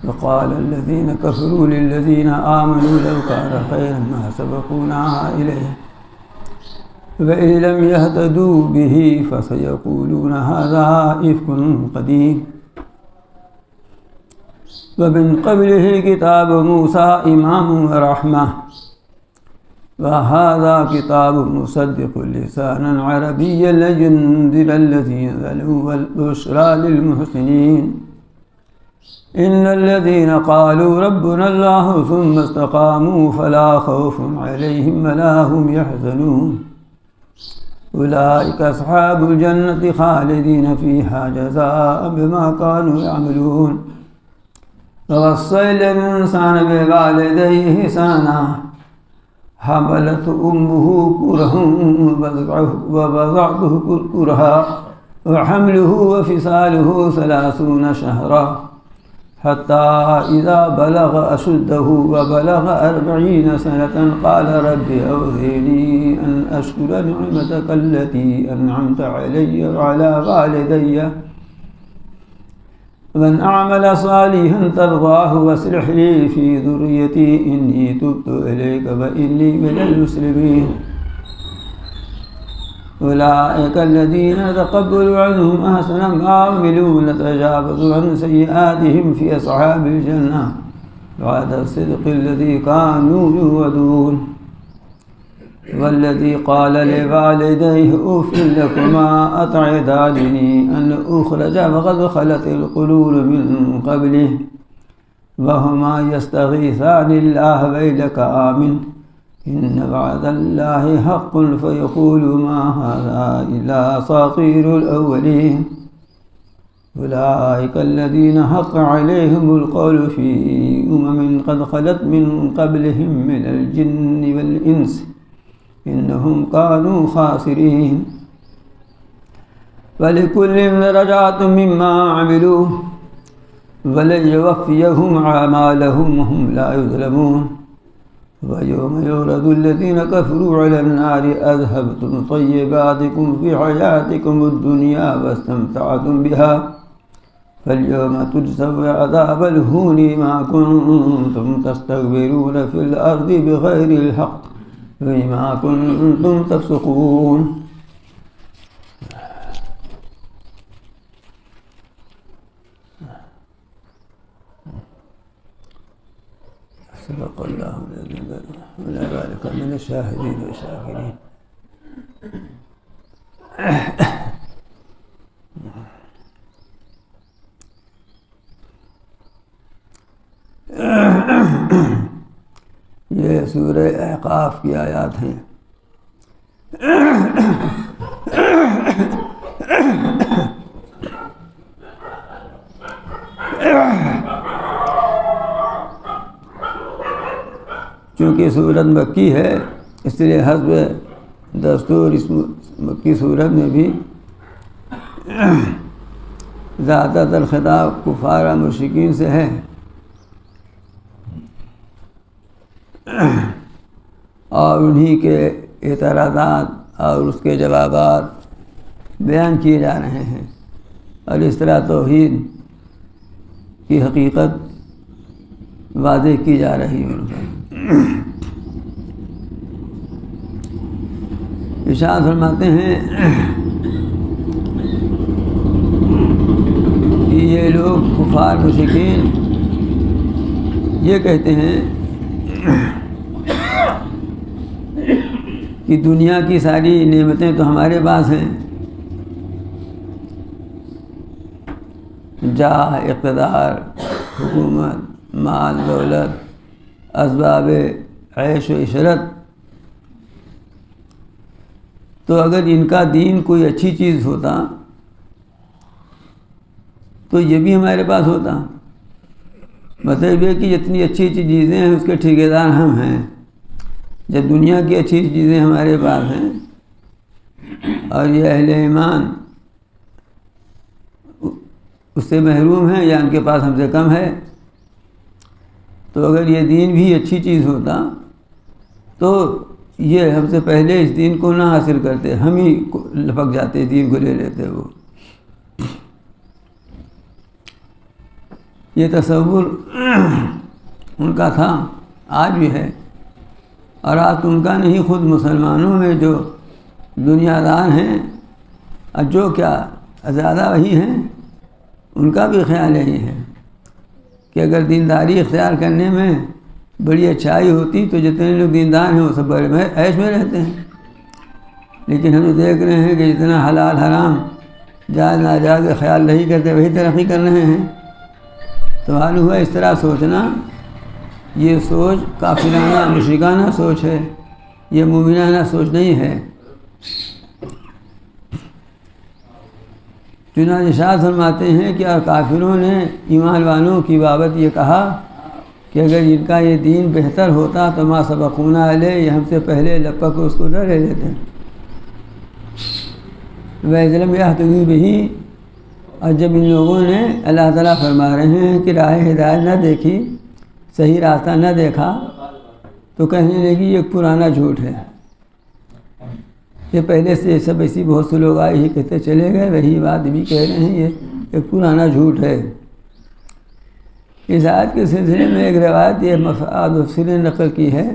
وقال الذين كفروا للذين آمنوا لو كان خيرا ما سبقونا إليه وإن لم يهتدوا به فسيقولون هذا إفك قديم ومن قبله كتاب موسى إمام ورحمة وهذا كتاب مصدق لسانا عربيا لينذر الذين ظلموا والبشرى للمحسنين إن الذين قالوا ربنا الله ثم استقاموا فلا خوف عليهم ولا هم يحزنون أولئك أصحاب الجنة خالدين فيها جزاء بما كانوا يعملون ووصينا الإنسان بوالديه إحسانا حملته أمه كرها ووضعته كرها وحمله وفصاله 30 شهرا حتى إذا بلغ أشده وبلغ 40 سنة قال رب أوزعني أن أشكر نعمتك التي أنعمت علي وعلى والدي ومن أعمل صالحا ترضاه واصلح لي في ذريتي إني تبت إليك وإني من المسلمين أولئك الذين نتقبل عنهم أحسن ما عملوا ونتجاوز عن سيئاتهم في أصحاب الجنة بعد الصدق الذي كانوا يوعدون والذي قال لوالديه أف لكما أتعدانني أن أخرج وقد خلت القرون من قبله وهما يستغيثان الله ويلك آمن إن وعد الله حق فيقول ما هذا إلا أساطير الأولين أولئك الذين حق عليهم القول في قد خلت من قبلهم من الجن والإنس إنهم كانوا خاسرين ولكل درجات مما عملوا وليوفيهم أعمالهم وهم لا يظلمون ويوم يعرض الذين كفروا على النار أذهبتم طيباتكم في حياتكم الدنيا واستمتعتم بها فاليوم تجزوا عذاب الهون ما كنتم تستكبرون في الأرض بغير الحق بما كنتم تفسقون صدق الله العظيم ولا ذلك من الشاهدين والشاكرين یہ سورہ احقاف کی آیات ہیں۔ چونکہ سورت مکی ہے اس لیے حسب دستور اس مکی سورت میں بھی زیادہ تر خطاب کفار مشرکین سے ہے اور انہی کے اعتراضات اور اس کے جوابات بیان کیے جا رہے ہیں اور اس طرح توحید کی حقیقت واضح کی جا رہی ہے ان پر۔ ارشاد فرماتے ہیں کہ یہ لوگ کفار مشرکین یہ کہتے ہیں کہ دنیا کی ساری نعمتیں تو ہمارے پاس ہیں، جاہ، اقتدار، حکومت، مال، دولت، اسباب عیش و عشرت، تو اگر ان کا دین کوئی اچھی چیز ہوتا تو یہ بھی ہمارے پاس ہوتا۔ مطلب یہ کہ جتنی اچھی اچھی چیزیں ہیں اس کے ٹھیکیدار ہم ہیں۔ جب دنیا کی اچھی چیزیں ہمارے پاس ہیں اور یہ اہل ایمان اس سے محروم ہیں یا ان کے پاس ہم سے کم ہے، تو اگر یہ دین بھی اچھی چیز ہوتا تو یہ ہم سے پہلے اس دین کو نہ حاصل کرتے، ہم ہی لپک جاتے، دین کو لے لیتے وہ۔ یہ تصور ان کا تھا، آج بھی ہے، اور آج تو ان کا نہیں، خود مسلمانوں میں جو دنیا دار ہیں اور جو کیا زیادہ وہی ہیں، ان کا بھی خیال یہی ہے کہ اگر دینداری اختیار کرنے میں بڑی اچھائی ہوتی تو جتنے لوگ دیندار ہیں وہ سب بڑے عیش میں رہتے ہیں، لیکن ہم دیکھ رہے ہیں کہ جتنا حلال حرام جائز ناجائز کا خیال نہیں کرتے وہی ترقی کر رہے ہیں۔ تو معلوم ہوا اس طرح سوچنا یہ سوچ کافرانہ مشرکانہ سوچ ہے، یہ مومنانہ سوچ نہیں ہے۔ چنانچہ شاہ فرماتے ہیں کہ کافروں نے ایمان والوں کی بابت یہ کہا کہ اگر ان کا یہ دین بہتر ہوتا تو ما سبقونا علیہ، یہ ہم سے پہلے لپک اس کو نہ لے لیتے۔ وَإِذْ لَمْ يَهْتَدُوا بِهِ، اور جب ان لوگوں نے اللہ تعالیٰ فرما رہے ہیں کہ راہ ہدایت نہ دیکھی، صحیح راستہ نہ دیکھا، تو کہنے لگی یہ پرانا جھوٹ ہے، یہ پہلے سے سب ایسی بہت سے لوگ آئے ہی کہتے چلے گئے، وہی بات بھی کہہ رہے ہیں، یہ ایک پرانا جھوٹ ہے۔ اس آیت کے سلسلے میں ایک روایت یہ مفسر نے نقل کی ہے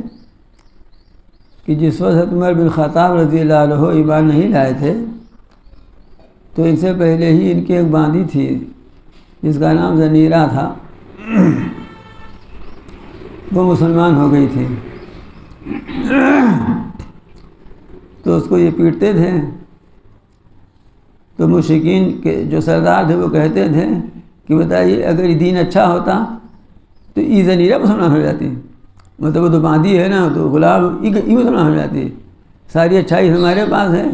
کہ جس وقت عمر بن خطاب رضی اللہ عنہ ایمان نہیں لائے تھے تو ان سے پہلے ہی ان کی ایک باندی تھی جس کا نام زنیرہ تھا، وہ مسلمان ہو گئی تھی، تو اس کو یہ پیٹتے تھے، تو مشرکین کے جو سردار تھے وہ کہتے تھے کہ بتائیے اگر یہ دین اچھا ہوتا تو یہ زنیرہ مسلمان ہو جاتی، مطلب وہ تو باندی ہے نا، تو غلام یہ مسلمان ہو جاتی، ساری اچھائی ہمارے پاس ہے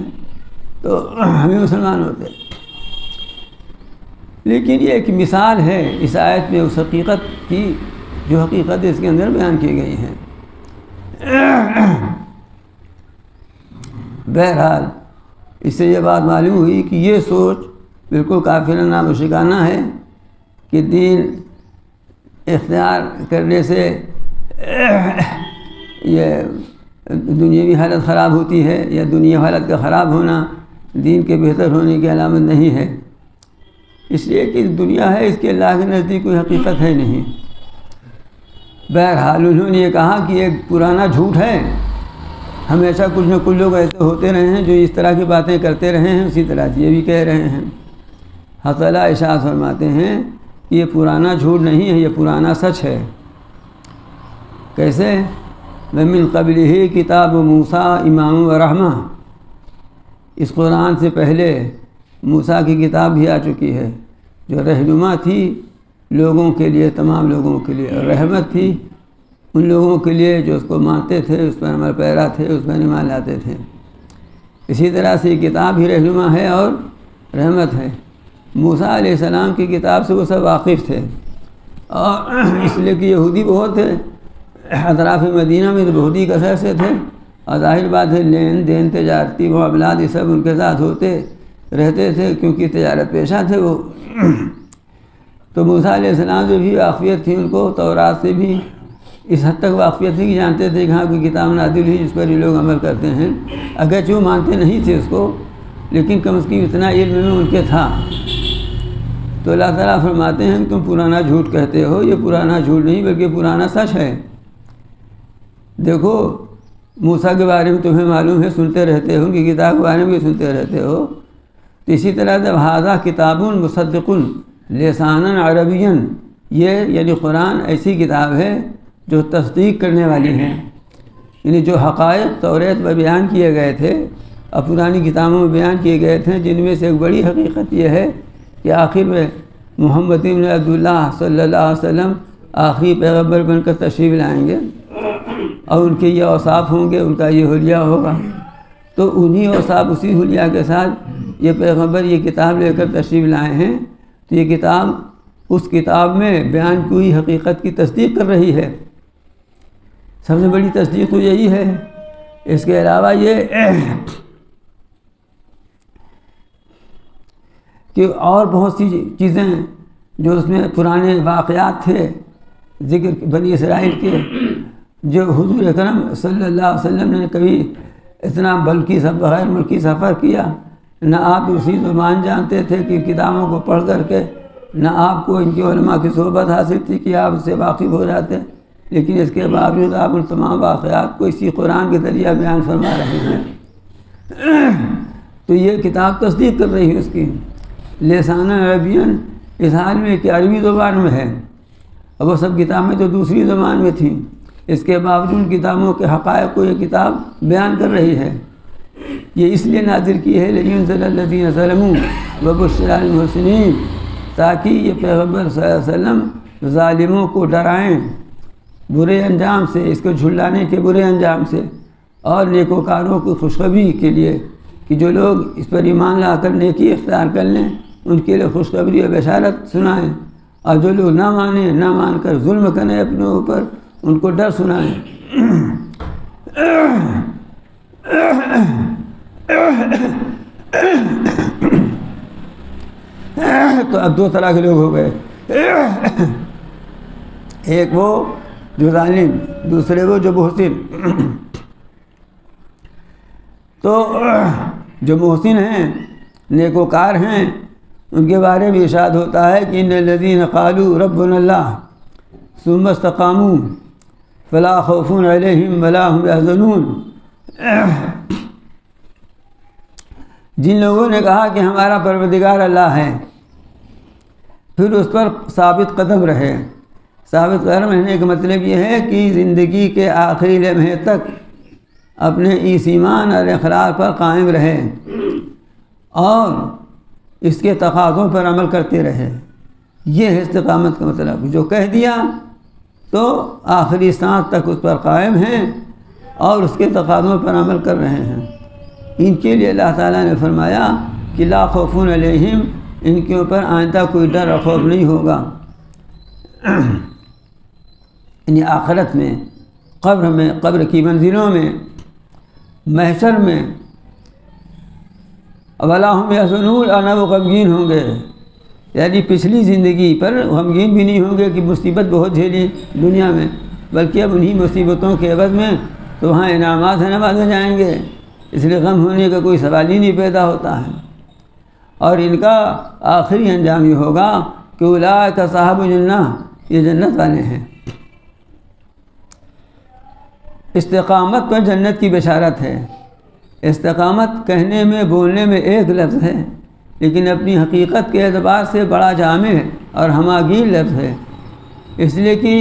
تو ہمیں مسلمان ہوتے۔ لیکن یہ ایک مثال ہے اس آیت میں اس حقیقت کی جو حقیقت اس کے اندر بیان کی گئی ہے۔ بہرحال اس سے یہ بات معلوم ہوئی کہ یہ سوچ بالکل کافرانہ مشرکانہ ہے کہ دین اختیار کرنے سے یہ دنیاوی حالت خراب ہوتی ہے یا دنیا حالت کا خراب ہونا دین کے بہتر ہونے کی علامت نہیں ہے، اس لیے کہ دنیا ہے، اس کے اللہ کے نزدیک کوئی حقیقت ہے نہیں۔ بہرحال انہوں نے یہ کہا کہ ایک پرانا جھوٹ ہے، ہمیشہ کچھ نہ کچھ لوگ ایسے ہوتے رہے ہیں جو اس طرح کی باتیں کرتے رہے ہیں، اسی طرح سے یہ بھی کہہ رہے ہیں۔ حضرت تعالیٰ ارشاد فرماتے ہیں کہ یہ پرانا جھوٹ نہیں ہے، یہ پرانا سچ ہے۔ کیسے؟ وَمِن قَبْلِهِ کتاب موسیٰ امام و رحمہ، اس قرآن سے پہلے موسیٰ کی کتاب بھی آ چکی ہے جو رہنما تھی لوگوں کے لیے، تمام لوگوں کے لیے، اور رحمت تھی ان لوگوں کے لیے جو اس کو مانتے تھے، اس پر عمل پیرا تھے، اس پر ایمان لاتے تھے۔ اسی طرح سے یہ کتاب بھی رہنما ہے اور رحمت ہے۔ موسیٰ علیہ السلام کی کتاب سے وہ سب واقف تھے، اور اس لیے کہ یہودی بہت تھے، اطراف مدینہ میں تو بہت ہی کثرت سے تھے، اور ظاہر بات ہے لین دین تجارتی معاملات یہ سب ان کے ساتھ ہوتے رہتے تھے کیونکہ تجارت پیشہ تھے وہ۔ تو موسیٰ علیہ السلام سے بھی واقفیت تھی ان کو، تورات سے بھی اس حد تک واقفیت تھی کہ جانتے تھے کہ ہاں کوئی کتاب نازل ہوئی جس پر یہ لوگ عمل کرتے ہیں، اگرچہ وہ مانتے نہیں تھے اس کو، لیکن کم از کم اتنا علم میں ان کے تھا۔ تو اللہ تعالیٰ فرماتے ہیں کہ تم پرانا جھوٹ کہتے ہو، یہ پرانا جھوٹ نہیں بلکہ پرانا سچ ہے۔ دیکھو موسیٰ کے بارے میں تمہیں معلوم ہے، سنتے رہتے ہو، ان کی کتاب کے بارے میں بھی سنتے رہتے ہو، تو اسی طرح جب ھذا کتاب مصدق لسانا عربیا، یہ یعنی قرآن ایسی کتاب ہے جو تصدیق کرنے والی ہے، یعنی جو حقائق توریت میں بیان کیے گئے تھے اور پرانی کتابوں میں بیان کیے گئے تھے، جن میں سے ایک بڑی حقیقت یہ ہے کہ آخر میں محمد بن عبداللہ صلی اللہ علیہ وسلم آخری پیغمبر بن کر تشریف لائیں گے، اور ان کے یہ اوصاف ہوں گے، ان کا یہ حلیہ ہوگا، تو انہی اوصاف اسی حلیہ کے ساتھ یہ پیغمبر یہ کتاب لے کر تشریف لائے ہیں، تو یہ کتاب اس کتاب میں بیان کی ہوئی حقیقت کی تصدیق کر رہی ہے۔ سب سے بڑی تصدیق تو یہی ہے۔ اس کے علاوہ یہ کہ اور بہت سی چیزیں جو اس میں پرانے واقعات تھے ذکر بنی اسرائیل کے، جو حضور اکرم صلی اللہ علیہ وسلم نے کبھی اتنا بغیر ملکی سفر کیا، نہ آپ اسی زبان جانتے تھے کہ کتابوں کو پڑھ کر کے نہ آپ کو ان کے علماء کی صحبت حاصل تھی کہ آپ اس سے واقف ہو جاتے، لیکن اس کے باوجود آپ ان تمام واقعات کو اسی قرآن کے ذریعہ بیان فرما رہے ہیں۔ تو یہ کتاب تصدیق کر رہی ہے اس کی لسان عربین، اس حال میں کہ عربی زبان میں ہے، اور وہ سب کتابیں تو دوسری زبان میں تھیں، اس کے باوجود کتابوں کے حقائق کو یہ کتاب بیان کر رہی ہے۔ یہ اس لیے نازل کی ہے لینذر الذین ظلموا وبشر المحسنین، تاکہ یہ پیغمبر صلی اللہ علیہ وسلم ظالموں کو ڈرائیں برے انجام سے، اس کو جھلانے کے برے انجام سے، اور نیکوکاروں کی خوشخبری کے لیے کہ جو لوگ اس پر ایمان لا کر نیکی اختیار کر لیں ان کے لیے خوشخبری و بشارت سنائیں، اور جو لوگ نہ مانیں، نہ مان کر ظلم کریں اپنے اوپر، ان کو ڈر سنائیں۔ تو اب دو طرح کے لوگ ہو گئے، ایک وہ جو ظالم، دوسرے وہ جو محسن۔ تو جو محسن ہیں، نیکوکار ہیں، ان کے بارے میں ارشاد ہوتا ہے کہ ان الذین قالوا ربنا اللہ ثم استقاموا فلا خوف علیہم ولا هم یحزنون، جن لوگوں نے کہا کہ ہمارا پروردگار اللہ ہے، پھر اس پر ثابت قدم رہے۔ ثابت قدم رہنے کا مطلب یہ ہے کہ زندگی کے آخری لمحے تک اپنے اس ایمان اور اخلاق پر قائم رہے اور اس کے تقاضوں پر عمل کرتے رہے۔ یہ ہے استقامت کا مطلب، جو کہہ دیا تو آخری سانس تک اس پر قائم ہیں اور اس کے تقاضوں پر عمل کر رہے ہیں۔ ان کے لیے اللہ تعالیٰ نے فرمایا کہ لا خوف علیہم، ان کے اوپر آئندہ کوئی ڈر اور خوف نہیں ہوگا، یعنی آخرت میں، قبر کی منزلوں میں، محشر میں، ولا هم یحزنون، اور نہ وہ غمگین ہوں گے، یعنی پچھلی زندگی پر غمگین بھی نہیں ہوں گے کہ مصیبت بہت جھیلی دنیا میں، بلکہ اب انہی مصیبتوں کے عوض میں تو وہاں انعامات سے نوازے جائیں گے، اس لیے غم ہونے کا کوئی سوال ہی نہیں پیدا ہوتا ہے۔ اور ان کا آخری انجام یہ ہوگا کہ اولئک اصحاب الجنہ، یہ جنت والے ہیں۔ استقامت پر جنت کی بشارت ہے۔ استقامت کہنے میں، بولنے میں ایک لفظ ہے، لیکن اپنی حقیقت کے اعتبار سے بڑا جامع اور ہماگیر لفظ ہے، اس لیے کہ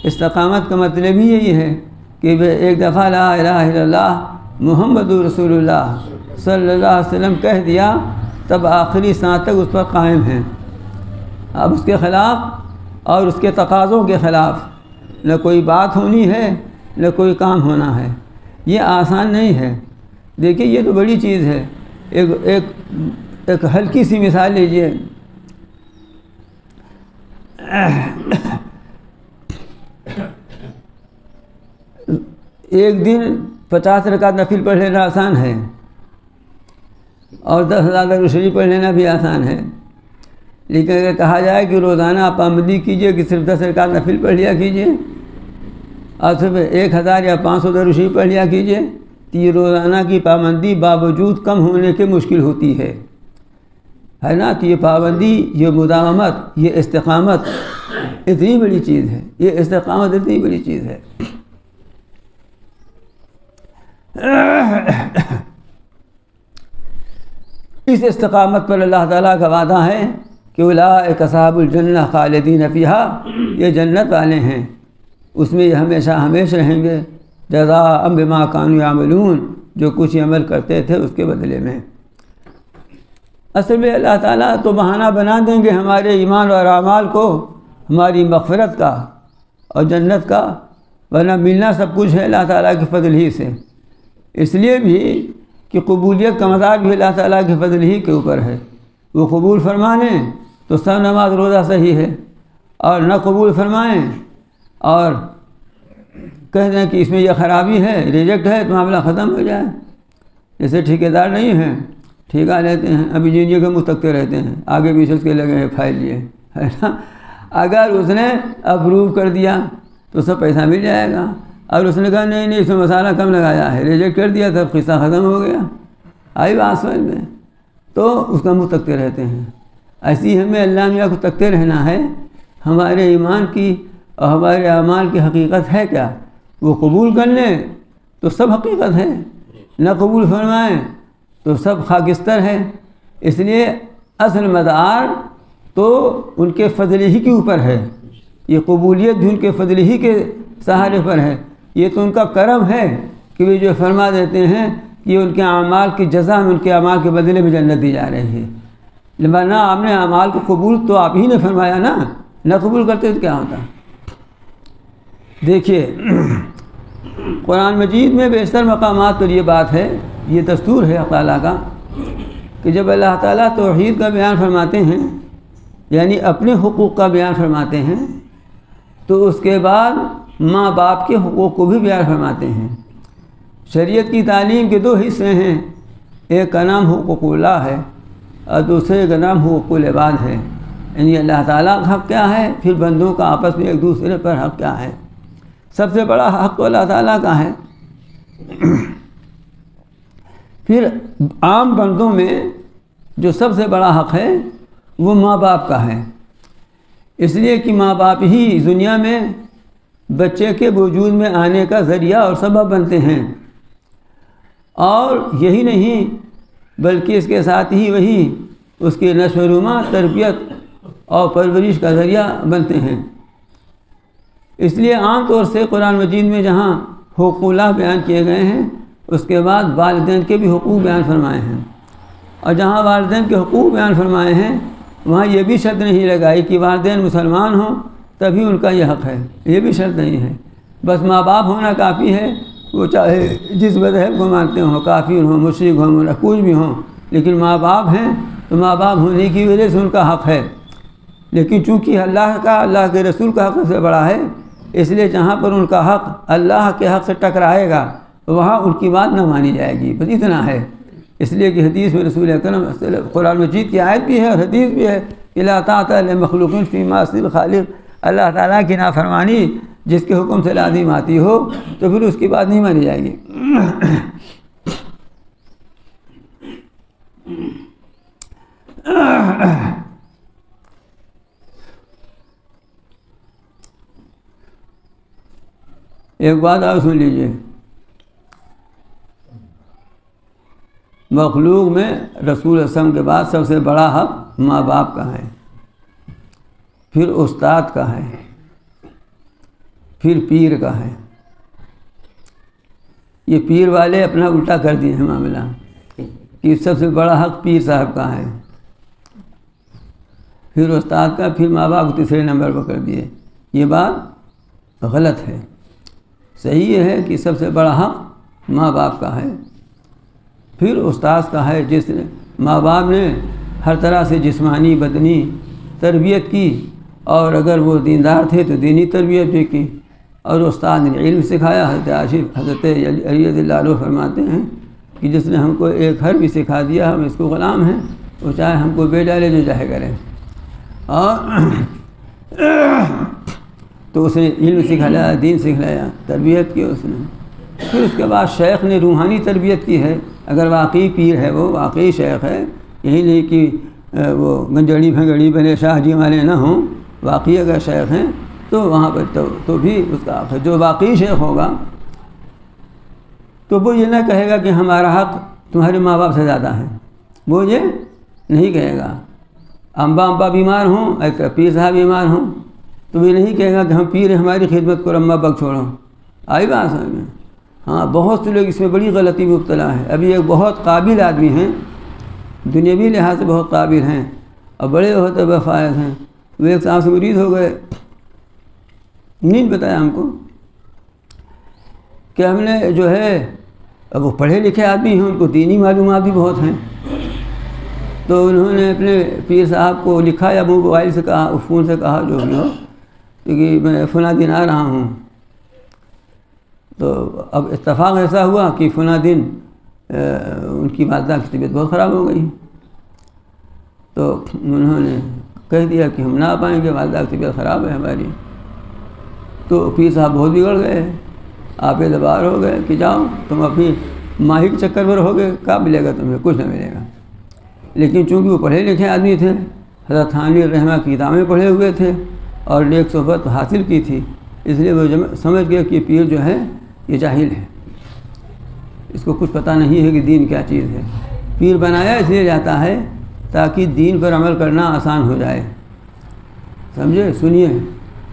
استقامت کا مطلب ہی یہی ہے کہ ایک دفعہ لا الہ الا اللہ محمد رسول اللہ صلی اللہ علیہ وسلم کہہ دیا، تب آخری سانس تک اس پر قائم ہیں۔ اب اس کے خلاف اور اس کے تقاضوں کے خلاف نہ کوئی بات ہونی ہے، نہ کوئی کام ہونا ہے۔ یہ آسان نہیں ہے۔ دیکھیے یہ تو بڑی چیز ہے۔ ایک ہلکی سی مثال لیجیے، ایک دن 50 رکعت نفل پڑھ لینا آسان ہے، اور 10,000 درود شریف پڑھ لینا بھی آسان ہے، لیکن اگر کہا جائے کہ روزانہ پابندی کیجئے کہ صرف 10 رکعت نفل پڑھ لیا کیجئے اور صرف 1000 یا 500 درود شریف پڑھ لیا کیجئے، تو یہ روزانہ کی پابندی باوجود کم ہونے کے مشکل ہوتی ہے نا؟ تو یہ پابندی، یہ مداومت، یہ استقامت اتنی بڑی چیز ہے، یہ استقامت اتنی بڑی چیز ہے۔ اس استقامت پر اللہ تعالیٰ کا وعدہ ہے کہ اولئک اصحاب الجنہ خالدین فیہا، یہ جنت والے ہیں، اس میں یہ ہمیشہ ہمیشہ رہیں گے، جزاء بما کانوا یعملون، جو کچھ عمل کرتے تھے اس کے بدلے میں۔ اصل میں اللہ تعالیٰ تو بہانہ بنا دیں گے ہمارے ایمان اور اعمال کو، ہماری مغفرت کا اور جنت کا، ورنہ ملنا سب کچھ ہے اللہ تعالیٰ کے فضل ہی سے۔ اس لیے بھی کہ قبولیت کا مدار بھی اللہ تعالیٰ کے فضل ہی کے اوپر ہے۔ وہ قبول فرمائیں تو سب نماز روزہ صحیح ہے، اور نہ قبول فرمائیں اور کہہ دیں کہ اس میں یہ خرابی ہے، ریجیکٹ ہے، تو معاملہ ختم ہو جائے۔ جیسے ٹھیکیدار نہیں ہیں، ٹھیکہ لیتے ہیں، ابھی جینیے کے منہ تکتے رہتے ہیں، آگے پیچھے اس کے لگے ہیں فائل لیے، ہے نا؟ اگر اس نے اپروو کر دیا تو سب پیسہ مل جائے گا، اور اس نے کہا نہیں نہیں اس میں مسالہ کم لگایا ہے، ریجیکٹ کر دیا تب قصہ ختم ہو گیا۔ آئی بات سمجھ میں؟ تو اس کا منہ تکتے رہتے ہیں۔ ایسی ہمیں اللہ میاں کو تکتے رہنا ہے، ہمارے ایمان کی اور ہمارے اعمال کی حقیقت ہے کیا؟ وہ قبول کر لیں تو سب حقیقت ہے، نہ قبول فرمائیں تو سب خاکستر ہے۔ اس لیے اصل مدار تو ان کے فضل ہی کے اوپر ہے، یہ قبولیت بھی ان کے فضل ہی کے سہارے پر ہے۔ یہ تو ان کا کرم ہے کہ وہ جو فرما دیتے ہیں کہ ان کے اعمال کی جزا میں ان کے اعمال کے بدلے میں جنت دی جا رہی ہے۔ لہٰذا آپ نے اعمال کو قبول تو آپ ہی نے فرمایا نا، نہ قبول کرتے تو کیا ہوتا؟ دیکھیے قرآن مجید میں بیشتر مقامات پر یہ بات ہے، یہ دستور ہے اللہ تعالیٰ کا کہ جب اللہ تعالیٰ توحید کا بیان فرماتے ہیں، یعنی اپنے حقوق کا بیان فرماتے ہیں، تو اس کے بعد ماں باپ کے حقوق کو بھی بیان فرماتے ہیں۔ شریعت کی تعلیم کے 2 حصے ہیں، ایک کا نام حقوق اللہ ہے اور دوسرے کا نام حقوق العباد ہے، یعنی اللہ تعالیٰ کا حق کیا ہے، پھر بندوں کا آپس میں ایک دوسرے پر حق کیا ہے۔ سب سے بڑا حق تو اللہ تعالیٰ کا ہے۔ پھر عام بندوں میں جو سب سے بڑا حق ہے وہ ماں باپ کا ہے، اس لیے کہ ماں باپ ہی دنیا میں بچے کے وجود میں آنے کا ذریعہ اور سبب بنتے ہیں، اور یہی نہیں بلکہ اس کے ساتھ ہی وہی اس کی نشو و نما، تربیت اور پرورش کا ذریعہ بنتے ہیں۔ اس لیے عام طور سے قرآن مجید میں جہاں حقوق اللہ بیان کیے گئے ہیں، اس کے بعد والدین کے بھی حقوق بیان فرمائے ہیں، اور جہاں والدین کے حقوق بیان فرمائے ہیں وہاں یہ بھی شرط نہیں لگائی کہ والدین مسلمان ہوں تبھی ان کا یہ حق ہے، یہ بھی شرط نہیں ہے۔ بس ماں باپ ہونا کافی ہے، وہ چاہے جس مذہب کو مانتے ہوں، کافر ہوں، مشرک ہوں، کچھ بھی ہوں، لیکن ماں باپ ہیں تو ماں باپ ہونے کی وجہ سے ان کا حق ہے۔ لیکن چونکہ اللہ کا، اللہ کے رسول کا حق سے بڑا ہے، اس لیے جہاں پر ان کا حق اللہ کے حق سے ٹکرائے گا وہاں ان کی بات نہ مانی جائے گی، بس اتنا ہے۔ اس لیے کہ حدیث میں رسول اکرم قرآن مجید کی آیت بھی ہے اور حدیث بھی ہے کہ لا طاعۃ لمخلوق فی معصیۃ الخالق، اللہ تعالیٰ کی نافرمانی جس کے حکم سے لازم آتی ہو تو پھر اس کی بات نہیں مانی جائے گی۔ ایک بات آپ سن لیجئے، مخلوق میں رسول اکرم کے بعد سب سے بڑا حق ماں باپ کا ہے، پھر استاد کا ہے، پھر پیر کا ہے۔ یہ پیر والے اپنا الٹا کر دیے ہیں معاملہ کہ سب سے بڑا حق پیر صاحب کا ہے، پھر استاد کا، پھر ماں باپ کو تیسرے نمبر پر کر دیے۔ یہ بات غلط ہے۔ صحیح یہ ہے کہ سب سے بڑا حق ماں باپ کا ہے، پھر استاد کا ہے، جس نے ماں باپ نے ہر طرح سے جسمانی بدنی تربیت کی، اور اگر وہ دیندار تھے تو دینی تربیت بھی کی، اور استاد نے علم سکھایا۔ حضرت علی رضی اللہ عنہ فرماتے ہیں کہ جس نے ہم کو ایک حرف بھی سکھا دیا ہم اس کو غلام ہیں، وہ چاہے ہم کو بے ڈالے جو چاہے کریں۔ اور تو اسے علم سکھلایا، دین سکھلایا، تربیت کی اس نے۔ پھر اس کے بعد شیخ نے روحانی تربیت کی ہے، اگر واقعی پیر ہے، وہ واقعی شیخ ہے، یہی نہیں کہ وہ گنجڑی بھنگڑی بنے شاہ جی والے نہ ہوں، واقعی اگر شیخ ہیں تو وہاں پر تو بھی اس کا حق ہے۔ جو واقعی شیخ ہوگا تو وہ یہ نہ کہے گا کہ ہمارا حق تمہارے ماں باپ سے زیادہ ہے، وہ یہ نہیں کہے گا۔ امبا بیمار ہوں، ایک پیر صاحب بیمار ہوں تو وہ یہ نہیں کہے گا کہ ہم پیر ہیں، ہماری خدمت کو امبا بک چھوڑو۔ آئی بات سمجھ میں؟ ہاں، بہت سے لوگ اس میں بڑی غلطی میں مبتلا ہے۔ ابھی ایک بہت قابل آدمی ہیں، دنیاوی لحاظ سے بہت قابل ہیں اور بڑے بہت بفائز ہیں، وہ ایک صاحب سے مرید ہو گئے، نہیں بتایا ہم کو کہ ہم نے جو ہے، اب وہ پڑھے لکھے آدمی ہیں، ان کو دینی معلومات بھی بہت ہیں، تو انہوں نے اپنے پیر صاحب کو لکھا یا موبائل سے کہا، فون سے کہا جو بھی ہو کہ میں فلاں دن آ رہا ہوں۔ تو اب اتفاق ایسا ہوا کہ فلاں دن ان کی والدہ کی طبیعت بہت خراب ہو گئی، تو انہوں نے کہہ دیا کہ ہم نہ آ پائیں گے، والدہ کی طبیعت خراب ہے ہماری۔ تو پیر صاحب بہت بگڑ گئے، آپ اعتبار ہو گئے کہ جاؤ تم اپنی ماہی کے چکر میں رہو گے، کیا ملے گا تمہیں؟ کچھ نہ ملے گا۔ لیکن چونکہ وہ پڑھے لکھے آدمی تھے حضرت تھانوی رحمہ کی کتابیں پڑھے ہوئے تھے اور نیک صحبت حاصل کی تھی، اس لیے وہ سمجھ گئے کہ پیر جو ہے یہ جاہل ہے، اس کو کچھ پتہ نہیں ہے کہ دین کیا چیز ہے۔ پیر بنایا اس لیے جاتا ہے تاکہ دین پر عمل کرنا آسان ہو جائے، سمجھے؟ سنیے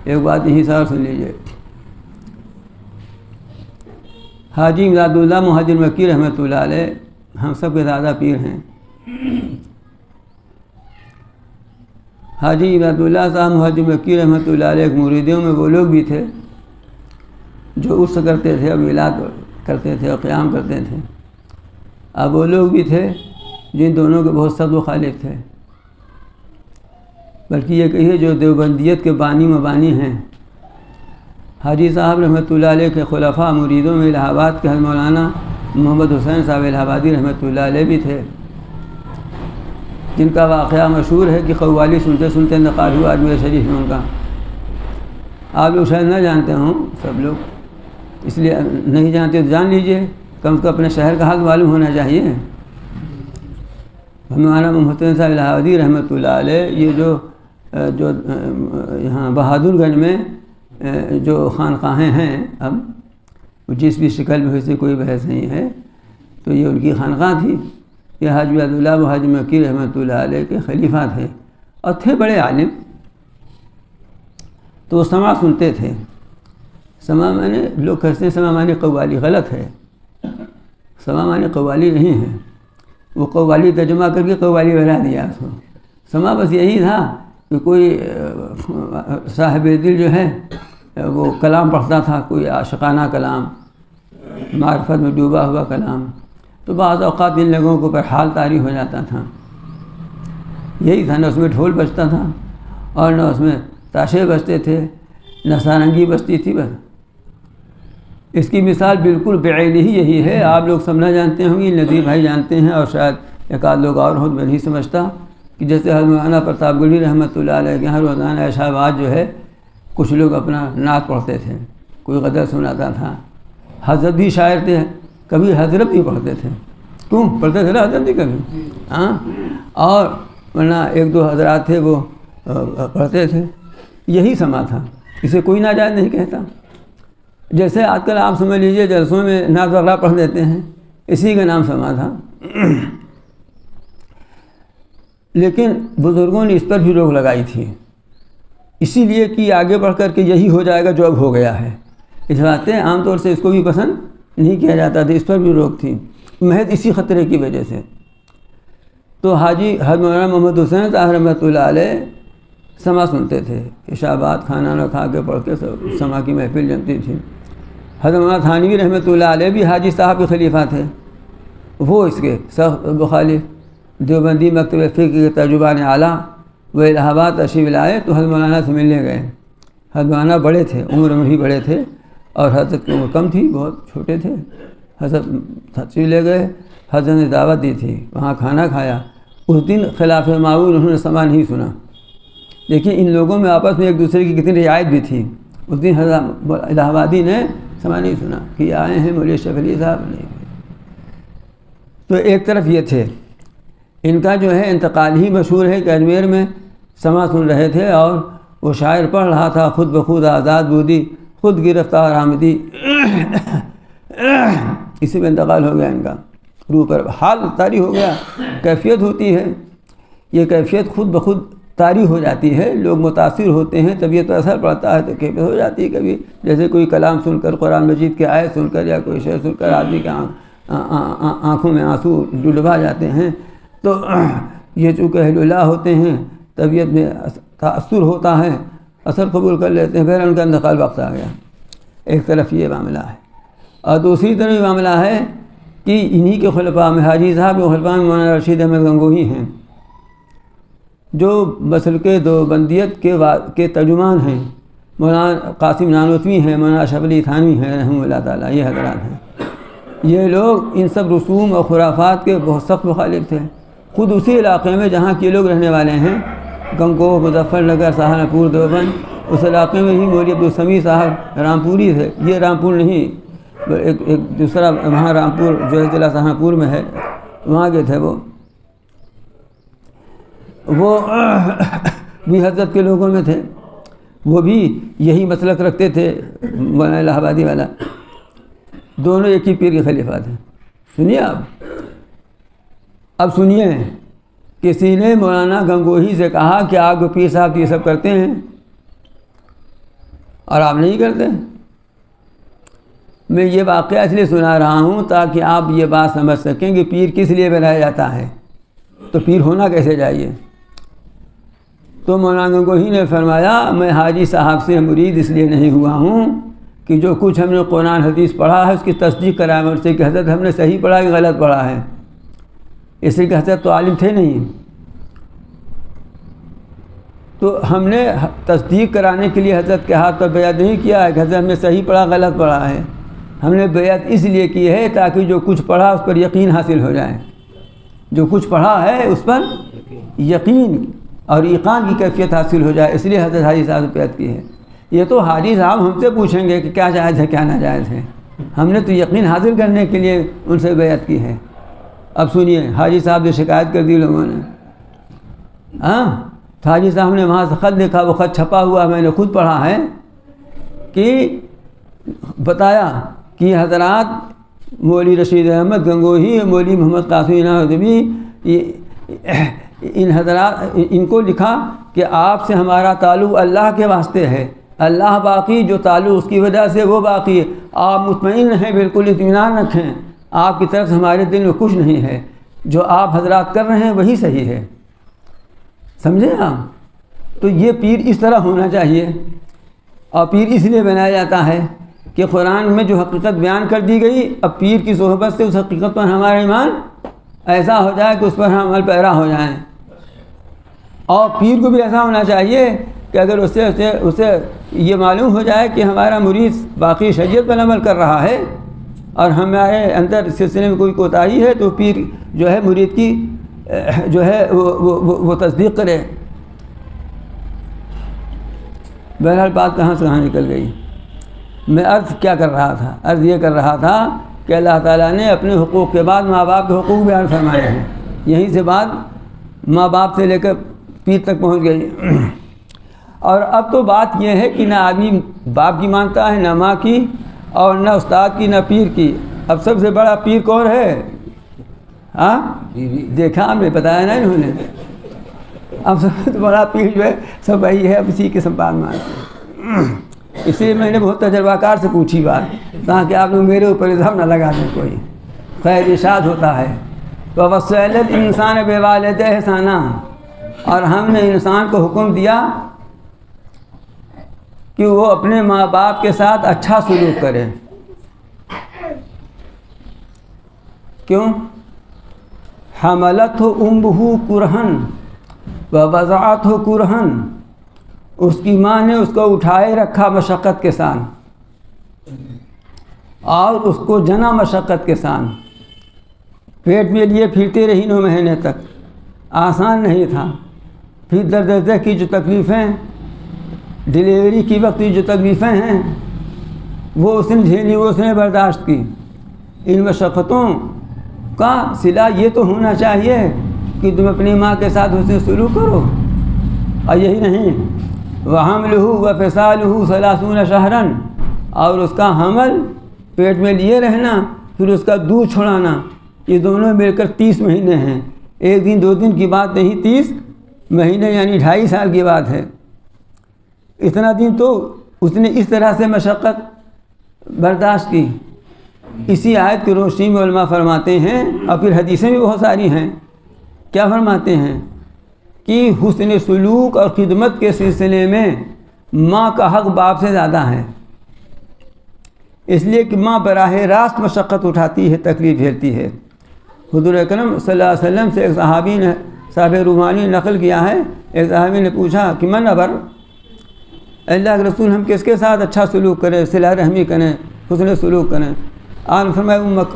ایک بات یہیں سے سن لیجیے۔ حاجی امداد اللہ مہاجر مکی رحمۃ اللہ علیہ ہم سب کے دادا پیر ہیں۔ حاجی امداد اللہ صاحب مہاجر مکی رحمۃ اللہ علیہ ایک مریدوں میں وہ لوگ بھی تھے جو عرس کرتے تھے اور میلاد کرتے تھے اور قیام کرتے تھے۔ اب وہ لوگ بھی تھے جن دونوں کے بہت سخت مخالف تھے، بلکہ یہ کہیے جو دیوبندیت کے بانی مبانی ہیں۔ حاجی صاحب رحمۃ اللہ علیہ کے خلفاء مریدوں میں الہ آباد کے حضرت مولانا محمد حسین صاحب الہ آبادی رحمۃ اللہ علیہ بھی تھے، جن کا واقعہ مشہور ہے کہ قوالی سنتے سنتے انتقال ہوا اجمیر شریف میں ان کا۔ آپ لوگ شاید نہ جانتے ہوں، سب لوگ اس لیے نہیں جانتے تو جان لیجئے، کم سے کم اپنے شہر کا حال معلوم ہونا چاہیے۔ مولانا محمد حسین صاحب الہ آبادی رحمۃ اللہ علیہ یہ جو یہاں بہادر گنج میں جو خانقاہیں ہیں، اب جس بھی شکل میں سے کوئی بحث نہیں ہے، تو یہ ان کی خانقاہ تھی۔ یہ حاجی عبداللہ و حاجی مکی رحمۃ اللہ علیہ کے خلیفہ تھے اور تھے بڑے عالم، تو وہ سماع سنتے تھے۔ سماع معنی لوگ کہتے ہیں سماع معنی قوالی، غلط ہے، سماع معنی قوالی نہیں ہے، وہ قوالی ترجمہ کر کے قوالی بنا دیا اس کو۔ سماع بس یہی تھا کہ کوئی صاحب دل جو ہے وہ کلام پڑھتا تھا، کوئی عاشقانہ کلام، معرفت میں ڈوبا ہوا کلام، تو بعض اوقات ان لوگوں کو پر حال طاری ہو جاتا تھا۔ یہی تھا، نہ اس میں ڈھول بجتا تھا اور نہ اس میں تاشے بجتے تھے، نہ سارنگی بجتی تھی۔ بس اس کی مثال بالکل بعینی ہی یہی ہے، آپ لوگ سب نہ جانتے ہوں گے، نذیر بھائی جانتے ہیں اور شاید ایک آدھ لوگ اور ہوں، میں نہیں سمجھتا، کہ جیسے حضرت مولانا پرتاپ گڑھی رحمۃ اللہ علیہ کے ہر روزانہ عشاء بعد جو ہے کچھ لوگ اپنا نعت پڑھتے تھے، کوئی غزل سناتا تھا۔ حضرت بھی شاعر تھے، کبھی حضرت بھی پڑھتے تھے، کیوں پڑھتے تھے نا حضرت بھی کبھی، ہاں، اور ورنہ ایک دو حضرات تھے وہ پڑھتے تھے۔ یہی سما تھا، اسے کوئی ناجائز نہیں کہتا۔ جیسے آج کل آپ سمجھ لیجئے جلسوں میں نعت وغیرہ پڑھ دیتے ہیں، اسی کا نام سما تھا۔ لیکن بزرگوں نے اس پر بھی روک لگائی تھی، اسی لیے کہ آگے بڑھ کر کے یہی ہو جائے گا جو اب ہو گیا ہے، اس واسطے عام طور سے اس کو بھی پسند نہیں کیا جاتا تھا، اس پر بھی روک تھی، محض اسی خطرے کی وجہ سے۔ تو حاجی حضرت مولانا محمد حسین صاحب رحمۃ اللہ علیہ سما سنتے تھے، عشاء بعد کھانا نہ کھا کے پڑھ کے سما کی محفل جمتی تھی۔ حضرت مولانا تھانوی رحمۃ اللہ علیہ بھی حاجی صاحب کے خلیفہ تھے، وہ اس کے سخت مخالف، دیوبندی مکتب فقہ کے ترجمان اعلیٰ، وہ الہ آباد تشریف لائے تو حضرت مولانا سے ملنے گئے۔ حضرت مولانا بڑے تھے، عمر میں بھی بڑے تھے اور حضرت کی عمر کم تھی، بہت چھوٹے تھے۔ حضرت تشریف لے گئے، حضرت نے دعوت دی تھی، وہاں کھانا کھایا۔ اس دن خلاف معمول انہوں نے سما نہیں سنا، لیکن ان لوگوں میں آپس میں ایک دوسرے کی کتنی رعایت بھی تھی۔ اس دن حضرت الہ آبادی نے سما نہیں سنا کہ آئے ہیں مولوی اشرف علی صاحب نہیں۔ تو ایک طرف یہ تھے، ان کا جو ہے انتقال ہی مشہور ہے کہ اجمیر میں سما سن رہے تھے اور وہ شاعر پڑھ رہا تھا، خود بخود آزاد بودی خود گرفتار آمدی، اسی میں انتقال ہو گیا ان کا، روح پر حال طاری ہو گیا۔ کیفیت ہوتی ہے، یہ کیفیت خود بخود طاری ہو جاتی ہے، لوگ متاثر ہوتے ہیں، طبیعت پر اثر پڑتا ہے تو کیفیت ہو جاتی ہے کبھی، جیسے کوئی کلام سن کر، قرآن مجید کے آیت سن کر یا کوئی شعر سن کر آدمی کے آنکھوں میں آنسو ڈلوا جاتے ہیں، تو یہ چونکہ اہل اللہ ہوتے ہیں، طبیعت میں تاثر ہوتا ہے، اثر قبول کر لیتے ہیں، پھر ان کا انتقال وقت آ گیا۔ ایک طرف یہ معاملہ ہے، اور دوسری طرف یہ معاملہ ہے کہ انہی کے خلفاء میں حاجی صاحب کے خلفاء میں مولانا رشید احمد گنگوہی ہیں، جو مسلک دیوبندیت کے ترجمان ہیں، مولانا قاسم نانوتوی ہیں، مولانا اشرف علی تھانوی ہیں رحمہ اللہ تعالیٰ، یہ حضرات ہیں۔ یہ لوگ ان سب رسوم اور خرافات کے بہت سخت مخالف تھے۔ خود اسی علاقے میں جہاں کے لوگ رہنے والے ہیں، گنگوہ، مظفر نگر، سہارنپور، دیوبند، اس علاقے میں ہی مولوی عبدالسمیع صاحب رامپوری تھے۔ یہ رامپور نہیں، ایک دوسرا وہاں رامپور جو ہے ضلع سہارنپور میں ہے، وہاں کے تھے وہ۔ وہ بھی حضرت کے لوگوں میں تھے، وہ بھی یہی مسلک رکھتے تھے، مولانا الہ آبادی والا، دونوں ایک ہی پیر کے خلیفہ تھے۔ سنیے اب سنیے، کسی نے مولانا گنگوہی سے کہا کہ آپ کو پیر صاحب یہ سب کرتے ہیں اور آپ نہیں کرتے۔ میں یہ واقعہ اس لیے سنا رہا ہوں تاکہ آپ یہ بات سمجھ سکیں کہ پیر کس لیے بنایا جاتا ہے، تو پیر ہونا کیسے چاہیے۔ تو مولانا گنگوہی نے فرمایا، میں حاجی صاحب سے مرید اس لیے نہیں ہوا ہوں کہ جو کچھ ہم نے قرآن حدیث پڑھا ہے اس کی تصدیق کرائے مجھ سے کہ حضرت ہم نے صحیح پڑھا کہ غلط پڑھا ہے، اس لیے کہ حضرت تو عالم تھے نہیں۔ تو ہم نے تصدیق کرانے کے لیے حضرت کے ہاتھ پر بیعت نہیں کیا ہے کہ حضرت ہم نے صحیح پڑھا غلط پڑھا ہے، ہم نے بیعت اس لیے کی ہے تاکہ جو کچھ پڑھا اس پر یقین حاصل ہو جائے، جو کچھ پڑھا ہے اس پر یقین اور ایقان کی کیفیت حاصل ہو جائے، اس لیے حضرت حاجی صاحب سے بیعت کی ہے۔ یہ تو حاجی صاحب ہم سے پوچھیں گے کہ کیا جائز ہے کیا ناجائز ہے، ہم نے تو یقین حاصل کرنے کے لیے ان سے بیعت کی ہے۔ اب سنیے، حاجی صاحب نے شکایت کر دی لوگوں نے، حاجی صاحب نے وہاں سے خط لکھا، وہ خط چھپا ہوا میں نے خود پڑھا ہے، کہ بتایا کہ حضرات مولوی رشید احمد گنگوہی، مولوی محمد قاسم ندوی، ان حضرات ان کو لکھا کہ آپ سے ہمارا تعلق اللہ کے واسطے ہے، اللہ باقی، جو تعلق اس کی وجہ سے وہ باقی ہے، آپ مطمئن رہیں، بالکل اطمینان رکھیں، آپ کی طرف سے ہمارے دل میں کچھ نہیں ہے، جو آپ حضرات کر رہے ہیں وہی صحیح ہے۔ سمجھے آپ؟ تو یہ پیر اس طرح ہونا چاہیے، اور پیر اس لیے بنایا جاتا ہے کہ قرآن میں جو حقیقت بیان کر دی گئی، اب پیر کی صحبت سے اس حقیقت پر ہمارا ایمان ایسا ہو جائے کہ اس پر ہم عمل پیرا ہو جائیں، اور پیر کو بھی ایسا ہونا چاہیے کہ اگر اسے یہ معلوم ہو جائے کہ ہمارا مرید باقی شریعت پر عمل کر رہا ہے اور ہمارے اندر اس سلسلے میں کوئی کوتاہی ہے، تو پیر جو ہے مرید کی جو ہے وہ تصدیق کرے۔ بہرحال بات کہاں سے کہاں نکل گئی، میں عرض کیا کر رہا تھا، عرض یہ کر رہا تھا کہ اللہ تعالیٰ نے اپنے حقوق کے بعد ماں باپ کے حقوق بیان فرمائے ہیں، یہیں سے بات ماں باپ سے لے کر پیر تک پہنچ گئی۔ اور اب تو بات یہ ہے کہ نہ آدمی باپ کی مانتا ہے، نہ ماں کی، اور نہ استاد کی، نہ پیر کی۔ اب سب سے بڑا پیر کون ہے؟ دیکھا ہم نے بتایا نا انہوں نے، اب سب سے بڑا پیر جو ہے سب وہی ہے، اب اسی کے سب بات مانتے ہیں۔ اس لیے میں نے بہت تجربہ کار سے پوچھی بات تاکہ آپ لوگ میرے اوپر الزام نہ لگا دیں کوئی۔ خیر ارشاد ہوتا ہے وَوَصَّيْنَا الْإِنسَانَ بِوَالِدَيْهِ إِحْسَانًا، اور ہم نے انسان کو حکم دیا کہ وہ اپنے ماں باپ کے ساتھ اچھا سلوک کرے۔ کیوں؟ حملتہ امہ کرہن ووضعتہ کرہن، اس کی ماں نے اس کو اٹھائے رکھا مشقت کے ساتھ، اور اس کو جنا مشقت کے ساتھ، پیٹ میں لیے پھرتے رہی 9 مہینے تک، آسان نہیں تھا۔ پھر درد کی جو تکلیفیں، ڈلیوری کی وقت کی جو تکلیفیں ہیں وہ اس نے جھیلی، وہ اس نے برداشت کی۔ ان مشقتوں کا صلہ یہ تو ہونا چاہیے کہ تم اپنی ماں کے ساتھ حسن سلوک کرو، اور یہی نہیں وَحَمْلُهُ وَفِصَالُهُ 30 شَهْرًا، اور اس کا حمل، پیٹ میں لیے رہنا، پھر اس کا دودھ چھڑانا، یہ دونوں مل کر 30 مہینے ہیں۔ 1 دن 2 دن کی بات نہیں، 30 مہینے یعنی 2.5 سال کی بات ہے۔ اتنا دن تو اس نے اس طرح سے مشقت برداشت کی۔ اسی آیت کی روشنی میں علماء فرماتے ہیں، اور پھر حدیثیں بھی بہت ساری ہیں، کیا فرماتے ہیں کہ حسن سلوک اور خدمت کے سلسلے میں ماں کا حق باپ سے زیادہ ہے، اس لیے کہ ماں براہ راست مشقت اٹھاتی ہے، تکلیف جھیلتی ہے۔ حضور اکرم صلی اللہ علیہ وسلم سے ایک صحابی نے، صاحب رومانی نقل کیا ہے، ایک صحابی نے پوچھا کہ من ابر، اللہ کے رسول ہم کس کے ساتھ اچھا سلوک کریں، صلہ رحمی کریں، حسن سلوک کریں؟ آپ نے فرمایا امک،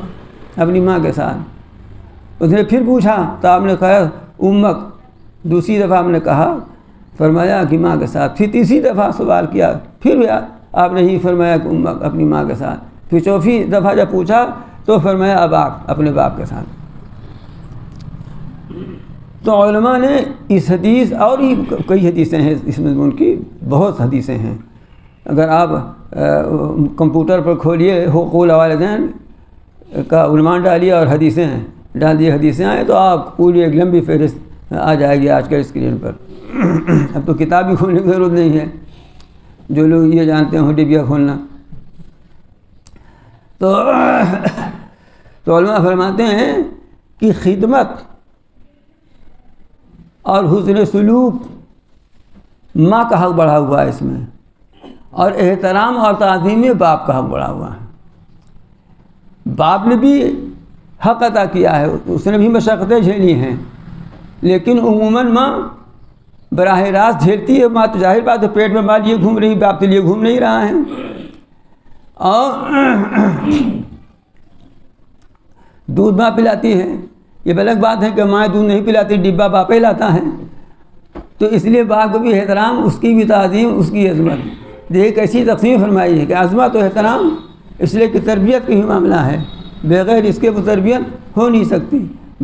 اپنی ماں کے ساتھ۔ اس نے پھر پوچھا تو آپ نے کہا امک، دوسری دفعہ آپ نے کہا، فرمایا کہ ماں کے ساتھ۔ پھر تیسری دفعہ سوال کیا، پھر آپ نے ہی فرمایا کہ امک، اپنی ماں کے ساتھ۔ پھر چوتھی دفعہ جب پوچھا تو فرمایا اباک، اپنے باپ کے ساتھ۔ تو علماء نے اس حدیث اور بھی کئی حدیثیں ہیں اس مضمون کی، بہت حدیثیں ہیں. اگر آپ کمپیوٹر پر کھولیے حقوق الوالدین کا عنوان ڈالیے اور حدیثیں ڈال دیے، حدیثیں آئیں تو آپ پوری ایک لمبی فہرست آ جائے گی آج کل اسکرین پر. اب تو کتاب بھی کھولنے کی ضرورت نہیں ہے، جو لوگ یہ جانتے ہوں ڈبیا کھولنا. تو علماء فرماتے ہیں کہ خدمت اور حسن سلوک ماں کا حق بڑھا ہوا ہے اس میں، اور احترام اور تعظیم میں باپ کا حق بڑھا ہوا ہے. باپ نے بھی حق ادا کیا ہے، اس نے بھی مشقتیں جھیلی ہیں، لیکن عموماً ماں براہ راست جھیلتی ہے. ماں تو ظاہر بات ہے پیٹ میں ماں لیے گھوم رہی، باپ کے لیے گھوم نہیں رہا ہے. اور دودھ ماں پلاتی ہے، یہ الگ بات ہے کہ ماں دودھ نہیں پلاتی، ڈبہ باپ ہی لاتا ہے. تو اس لیے باپ کو بھی احترام، اس کی بھی تعظیم، اس کی عظمت. دیکھیے کیسی تقسیم فرمائی ہے کہ عظمت و احترام اس لیے کہ تربیت کا ہی معاملہ ہے، بغیر اس کے وہ تربیت ہو نہیں سکتی.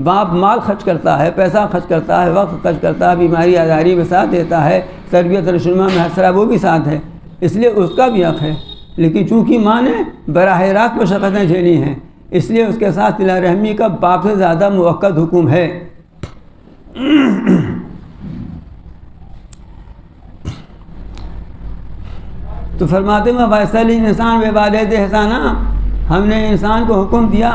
باپ مال خرچ کرتا ہے، پیسہ خرچ کرتا ہے، وقت خرچ کرتا ہے، بیماری آزاری میں ساتھ دیتا ہے، تربیت رشنما میں حسرہ وہ بھی ساتھ ہے، اس لیے اس کا بھی حق ہے. لیکن چونکہ ماں نے براہ راست مشقتیں جھیلی ہیں، اس لیے اس کے ساتھ صلہ رحمی کا باپ سے زیادہ موقت حکم ہے. تو فرماتے ہیں وَيَسْأَلِ الْإِنسَانُ بِوَالِدَيْهِ إِحْسَانًا، ہم نے انسان کو حکم دیا.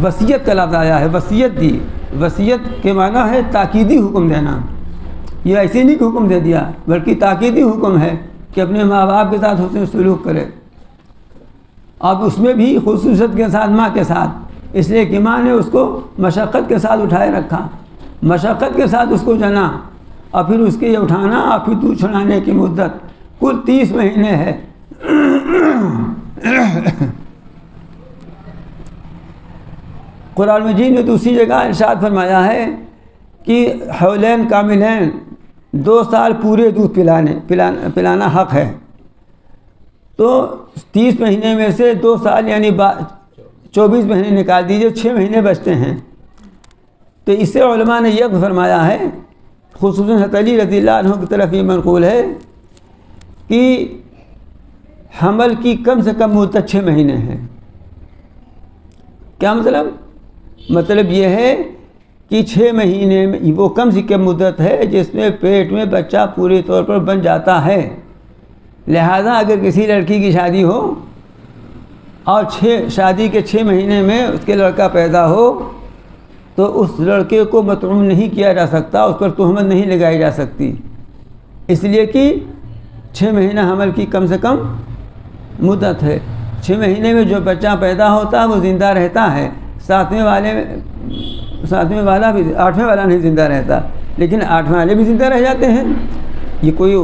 وصیت کا لفظ آیا ہے، وصیت دی. وصیت کے معنی ہے تاکیدی حکم دینا. یہ ایسے نہیں کہ حکم دے دیا، بلکہ تاکیدی حکم ہے کہ اپنے ماں باپ کے ساتھ حسن سلوک کرے. اب اس میں بھی خصوصیت کے ساتھ ماں کے ساتھ، اس لیے کہ ماں نے اس کو مشقت کے ساتھ اٹھائے رکھا، مشقت کے ساتھ اس کو جنا، اور پھر اس کے اٹھانا اور پھر دودھ چھڑانے کی مدت کل 30 مہینے ہے. قرآن مجید نے دوسری جگہ ارشاد فرمایا ہے کہ حولین کاملین، 2 سال پورے دودھ پلانا حق ہے. تو 30 مہینے میں سے 2 سال یعنی 24 مہینے نکال دیجئے، 6 مہینے بچتے ہیں. تو اس سے علماء نے یہ فرمایا ہے، خصوصاً حضرت علی رضی اللہ عنہ کی طرف یہ منقول ہے کہ حمل کی کم سے کم مدت 6 مہینے ہے. کیا مطلب؟ مطلب یہ ہے کہ 6 مہینے میں وہ کم سے کم مدت ہے جس میں پیٹ میں بچہ پوری طور پر بن جاتا ہے. لہذا اگر کسی لڑکی کی شادی ہو اور شادی کے 6 مہینے میں اس کے لڑکا پیدا ہو تو اس لڑکے کو مطعوم نہیں کیا جا سکتا، اس پر تہمت نہیں لگائی جا سکتی، اس لیے کہ 6 مہینہ حمل کی کم سے کم مدت ہے. 6 مہینے میں جو بچہ پیدا ہوتا ہے وہ زندہ رہتا ہے. 7ویں والا بھی، 8ویں والا نہیں زندہ رہتا، لیکن 8ویں والے بھی زندہ رہ جاتے ہیں. یہ کوئی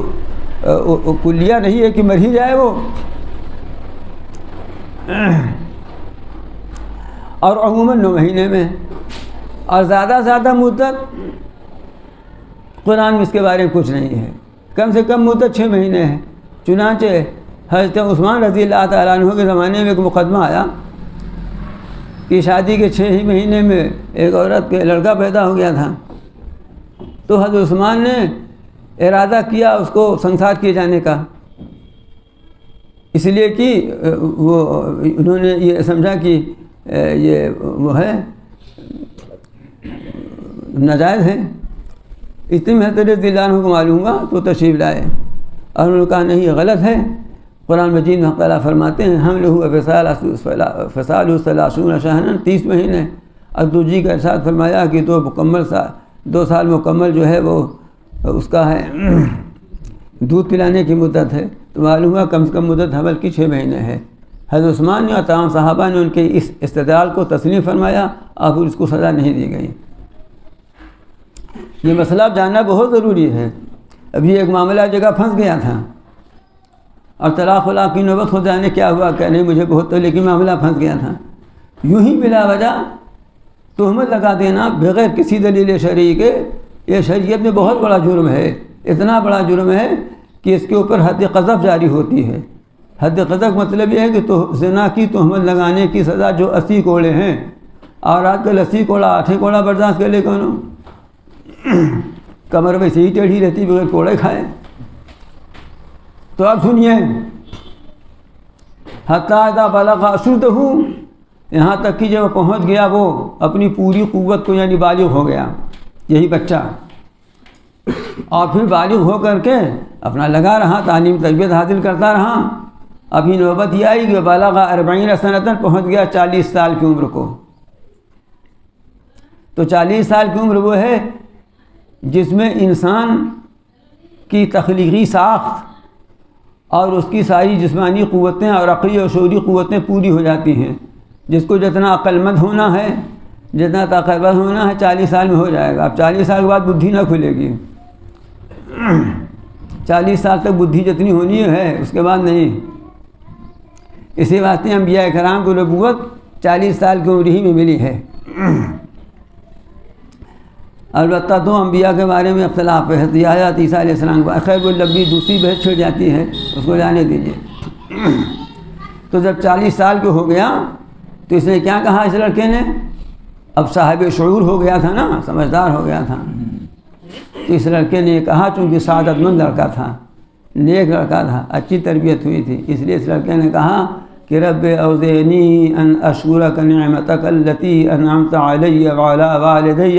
کلیہ نہیں ہے کہ مر ہی جائے وہ. اور عموماً 9 مہینے میں، اور زیادہ مدت قرآن میں اس کے بارے میں کچھ نہیں ہے. کم سے کم مدت 6 مہینے ہے. چنانچہ حضرت عثمان رضی اللہ تعالیٰ عنہ کے زمانے میں ایک مقدمہ آیا کہ شادی کے 6 ہی مہینے میں ایک عورت کے لڑکا پیدا ہو گیا تھا. تو حضرت عثمان نے ارادہ کیا اس کو سنسار کیے جانے کا، اس لیے کہ انہوں نے یہ سمجھا کہ یہ وہ ہے ناجائز ہے. اتنے میں حضرت رضی اللہ عنہ کو معلوم ہوا تو تشریف لائے اور انہوں نے کہا نہیں یہ غلط ہے. قرآن مجید میں تعالیٰ فرماتے ہیں ہم لہو فصال 30 شہرا، 30 مہینے. اور دوسری کا ارشاد فرمایا کہ 2 سال مکمل جو ہے وہ اس کا ہے دودھ پلانے کی مدت ہے. تو معلوم ہوا کم سے کم مدت حمل کی 6 مہینے ہے. حضرت عثمان نے اور تمام صحابہ نے ان کے اس استدلال کو تسلیم فرمایا اور پھر اس کو سزا نہیں دی گئی. یہ مسئلہ جاننا بہت ضروری ہے. ابھی ایک معاملہ جگہ پھنس گیا تھا اور طلاق کی نوبت ہو جانے کیا ہوا کہ نہیں مجھے بہت تو، لیکن معاملہ پھنس گیا تھا. یوں ہی بلا وجہ تہمت لگا دینا بغیر کسی دلیل شرعی کے، یہ شریعت میں بہت بڑا جرم ہے. اتنا بڑا جرم ہے کہ اس کے اوپر حد قذف جاری ہوتی ہے. حد قذف مطلب یہ ہے کہ زنا کی تہمت لگانے کی سزا جو 80 کوڑے ہیں، اور آج کل 80 کوڑا 8 کوڑا برداشت کر لے کون، کمر ویسے ہی ٹیڑھی رہتی بغیر کوڑے کھائے. تو اب سنیے، حتی اذا بلغ اشدہ، یہاں تک کہ جب پہنچ گیا وہ اپنی پوری قوت کو، یعنی بالغ ہو گیا یہی بچہ، اور پھر بالغ ہو کر کے اپنا لگا رہا، تعلیم تربیت حاصل کرتا رہا. ابھی نوبت یہ آئی کہ بلغ 40 سنۃ، پہنچ گیا 40 سال کی عمر کو. تو 40 سال کی عمر وہ ہے جس میں انسان کی تخلیقی ساخت اور اس کی ساری جسمانی قوتیں اور عقلی اور شعوری قوتیں پوری ہو جاتی ہیں. جس کو جتنا عقل مند ہونا ہے، جتنا طاقتور ہونا ہے، 40 سال میں ہو جائے گا. اب 40 سال کے بعد بدھی نہ کھلے گی. 40 سال تک بدھی جتنی ہونی ہے اس کے بعد نہیں. اسی واسطے انبیاء کرام کو نبوت 40 سال کی عمر ہی میں ملی ہے. البتہ دو انبیاء کے بارے میں اختلاف ہے. حضرت یحییٰ عیسیٰ علیہ السلام کو خیر النبی دوسری بحث چھڑ جاتی ہے، اس کو جانے دیجیے. تو جب 40 سال کے ہو گیا تو اس نے کیا کہا اس لڑکے نے؟ اب صاحب شعور ہو گیا تھا نا، سمجھدار ہو گیا تھا. تو اس لڑکے نے یہ کہا، چونکہ سعادت مند لڑکا تھا، نیک لڑکا تھا، اچھی تربیت ہوئی تھی، اس لیے اس لڑکے نے کہا کہ رب اوزعنی ان اشکرک نعمتک التی انعمت علی وعلی والدی،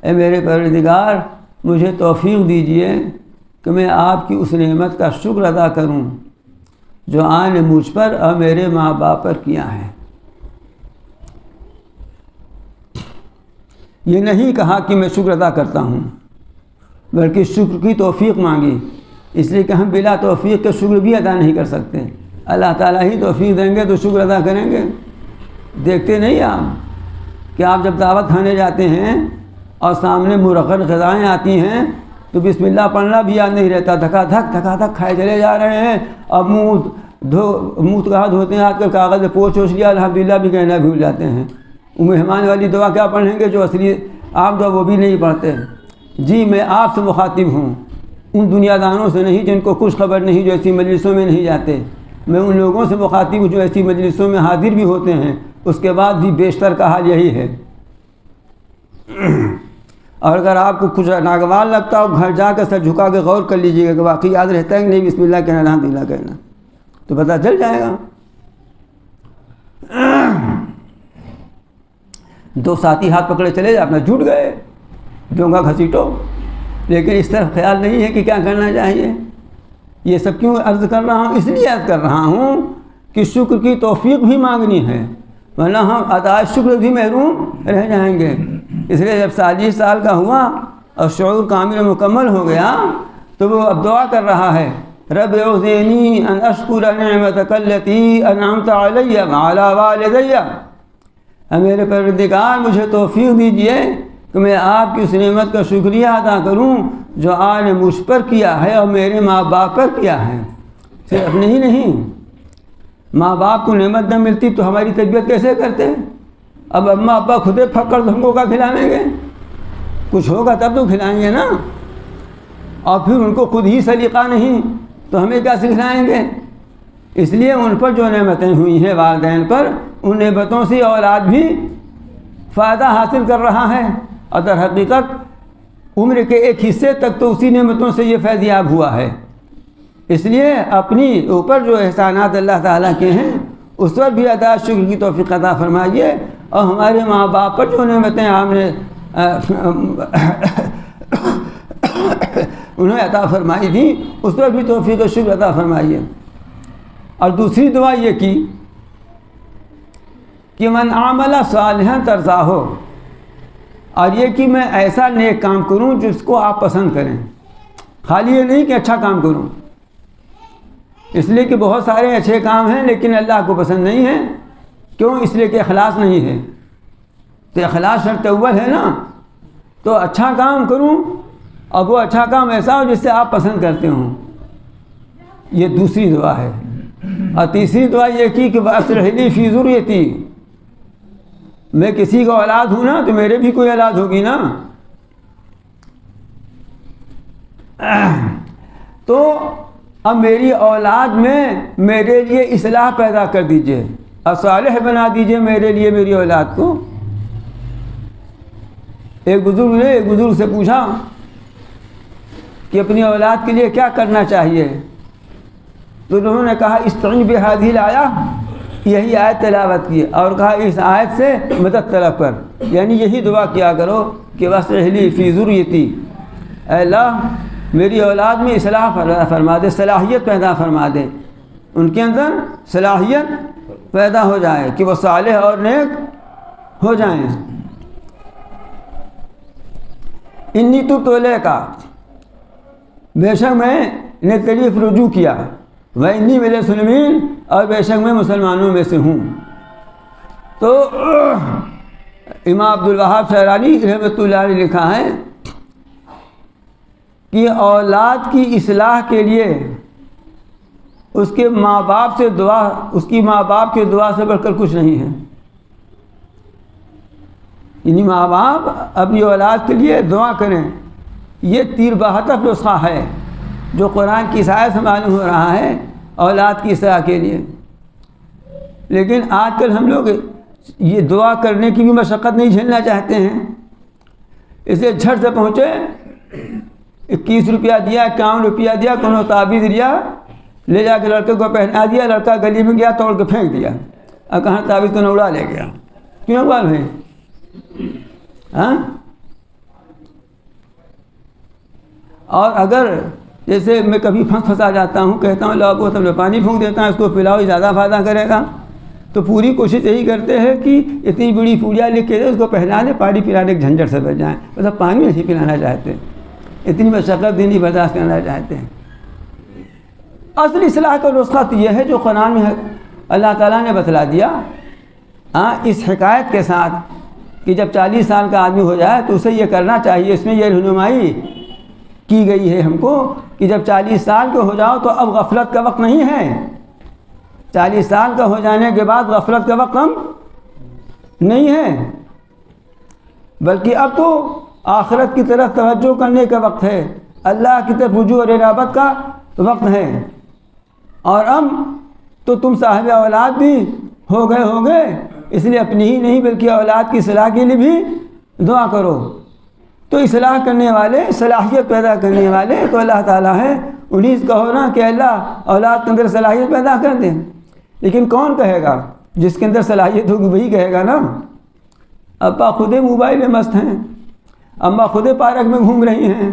اے میرے پروردگار مجھے توفیق دیجئے کہ میں آپ کی اس نعمت کا شکر ادا کروں جو آپ نے مجھ پر اور میرے ماں باپ پر کیا ہے. یہ نہیں کہا کہ میں شکر ادا کرتا ہوں، بلکہ شکر کی توفیق مانگی، اس لیے کہ ہم بلا توفیق کے شکر بھی ادا نہیں کر سکتے. اللہ تعالیٰ ہی توفیق دیں گے تو شکر ادا کریں گے. دیکھتے نہیں آپ کہ آپ جب دعوت کھانے جاتے ہیں اور سامنے مرغن غذائیں آتی ہیں تو بسم اللہ پڑھنا بھی یاد نہیں رہتا، دھکا دھک کھائے چلے جا رہے ہیں. اب منہ کہاں دھوتے ہیں، آج کل کاغذ سے پوچھ لیا الحمدللہ بھی کہنا بھول جاتے ہیں. وہ مہمان والی دعا کیا پڑھیں گے جو اصلی آپ دعا وہ بھی نہیں پڑھتے. جی میں آپ سے مخاطب ہوں، ان دنیا دانوں سے نہیں جن کو کچھ خبر نہیں، جو ایسی مجلسوں میں نہیں جاتے. میں ان لوگوں سے مخاطب ہوں جو ایسی مجلسوں میں حاضر بھی ہوتے ہیں، اس کے بعد بھی بیشتر کا حال یہی ہے. اور اگر آپ کو کچھ ناگوار لگتا ہو، گھر جا کر سر جھکا کے غور کر لیجیے گا کہ واقعی یاد رہتا ہے کہ نہیں بسم اللہ کہنا الحمدللہ کہنا، تو پتہ چل جائے گا. دو ساتھی ہاتھ پکڑے چلے جا، اپنا جھوٹ گئے، ڈونگا گھسیٹو، لیکن اس طرف خیال نہیں ہے کہ کیا کرنا چاہیے. یہ سب کیوں عرض کر رہا ہوں؟ اس لیے عرض کر رہا ہوں کہ شکر کی توفیق بھی مانگنی ہے، ورنہ ہم ادا شکر بھی محروم رہ جائیں گے. اس لیے جب 40 سال کا ہوا اور شعور کامل و مکمل ہو گیا تو وہ اب دعا کر رہا ہے، رب اوزعنی ان اشکر نعمتک التی انعمت علی وعلی والدی، اے میرے پروردگار مجھے توفیق دیجئے کہ میں آپ کی اس نعمت کا شکریہ ادا کروں جو آپ نے مجھ پر کیا ہے اور میرے ماں باپ پر کیا ہے. صرف اپنے ہی نہیں، ماں باپ کو نعمت نہ ملتی تو ہماری تربیت کیسے کرتے ہیں؟ اب اماں ابا خودے پھکڑ ہم کو کا کھلائیں گے؟ کچھ ہوگا تب تو کھلائیں گے نا. اور پھر ان کو خود ہی سلیقہ نہیں تو ہمیں کیا سکھلائیں گے؟ اس لیے ان پر جو نعمتیں ہوئی ہیں والدین پر، ان نعمتوں سے اولاد بھی فائدہ حاصل کر رہا ہے، اور در حقیقت عمر کے ایک حصے تک تو اسی نعمتوں سے یہ فیض یاب ہوا ہے. اس لیے اپنی اوپر جو احسانات اللہ تعالیٰ کے ہیں اس پر بھی ادا شکر کی توفیق عطا فرمائیے، اور ہمارے ماں باپ پر جو نعمتیں آپ نے انہیں عطا فرمائی تھیں اس پر بھی توفیق و شکر عطا فرمائیے. اور دوسری دعا یہ کی کہ من عمل صالحا ترضاہ، اور یہ کہ میں ایسا نیک کام کروں جس کو آپ پسند کریں. خالی یہ نہیں کہ اچھا کام کروں، اس لیے کہ بہت سارے اچھے کام ہیں لیکن اللہ کو پسند نہیں ہیں. کیوں؟ اس لیے کہ اخلاص نہیں ہے. تو اخلاص شرط اول ہے نا. تو اچھا کام کروں اور وہ اچھا کام ایسا ہو جس سے آپ پسند کرتے ہوں. یہ دوسری دعا ہے. اور تیسری دعا یہ کی کہ وَأَصْلِحْ لِي فِي ذُرِّيَّتِي، میں کسی کا اولاد ہوں نا تو میرے بھی کوئی اولاد ہوگی نا. تو اب میری اولاد میں میرے لیے اصلاح پیدا کر دیجئے اور صالح بنا دیجئے میرے لیے میری اولاد کو. ایک بزرگ سے پوچھا کہ اپنی اولاد کے لیے کیا کرنا چاہیے، تو انہوں نے کہا استعن بہذہ الآیہ، یہی آیت تلاوت کی، اور کہا اس آیت سے مدد طلب کر، یعنی یہی دعا کیا کرو کہ وَأَصْلِحْ لِي فِي ذُرِّيَّتِي، اے اللہ میری اولاد میں اصلاح فرما دے، صلاحیت پیدا فرما دے، ان کے اندر صلاحیت پیدا ہو جائے کہ وہ صالح اور نیک ہو جائیں۔ انی تبت الیک، بے شک میں نے طریق رجوع کیا، وانی من المسلمین، اور بے شک میں مسلمانوں میں سے ہوں۔ تو امام عبدالوہاب شعرانی رحمۃ اللہ علیہ لکھا ہے کہ اولاد کی اصلاح کے لیے اس کے ماں باپ سے دعا، اس کی ماں باپ کے دعا سے بڑھ کر کچھ نہیں ہے۔ یعنی ماں باپ اپنی اولاد کے لیے دعا کریں، یہ 73 نسخہ ہے جو قرآن کی آیت سے معلوم ہو رہا ہے اولاد کی اصلاح کے لیے۔ لیکن آج کل ہم لوگ یہ دعا کرنے کی بھی مشقت نہیں جھیلنا چاہتے ہیں، اسے جھٹ سے پہنچے 21 روپیہ دیا، 51 روپیہ دیا، کونوں تعویذ لیا، لے جا کے لڑکے کو پہنا دیا، لڑکا گلی میں گیا توڑ کے پھینک دیا، اور کہاں تعویذ کو اڑا لے گیا۔ کیوں بال بھائی؟ ہاں؟ اور اگر جیسے میں کبھی پھنسا جاتا ہوں، کہتا ہوں لاؤ بوتل میں پانی پھونک دیتا ہوں، اس کو پلاؤ زیادہ فائدہ کرے گا، تو پوری کوشش یہی کرتے ہیں کہ اتنی بڑی پوڑیا لکھ کے دے، اس کو پہنا دے، پانی پلانے کے جھنجھٹ سے بچ جائیں، مطلب پانی نہیں پلانا چاہتے، اتنی مشقت بھی نہیں برداشت کرنا چاہتے ہیں۔ اصل اصلاح کا نسخہ تو یہ ہے جو قرآن میں اللہ تعالیٰ نے بتلا دیا، اس حکایت کے ساتھ کہ جب 40 سال کا آدمی ہو جائے تو اسے یہ کرنا چاہیے۔ اس میں یہ رہنمائی کی گئی ہے ہم کو کہ جب 40 سال کے ہو جاؤ تو اب غفلت کا وقت نہیں ہے، 40 سال کا ہو جانے کے بعد غفلت کا وقت کم نہیں ہے، بلکہ اب تو آخرت کی طرف توجہ کرنے کا وقت ہے، اللہ کی طرف رجوع اور انابت کا وقت ہے۔ اور اب تو تم صاحب اولاد بھی ہو گئے، اس لیے اپنی ہی نہیں بلکہ اولاد کی اصلاح کے لیے بھی دعا کرو۔ تو اصلاح کرنے والے، صلاحیت پیدا کرنے والے تو اللہ تعالیٰ ہے، انہیں سے کہو نا کہ اللہ اولاد کے اندر صلاحیت پیدا کر دیں۔ لیکن کون کہے گا؟ جس کے اندر صلاحیت ہوگی وہی کہے گا نا۔ ابا خود موبائل میں مست ہیں، اماں خود پارک میں گھوم رہی ہیں،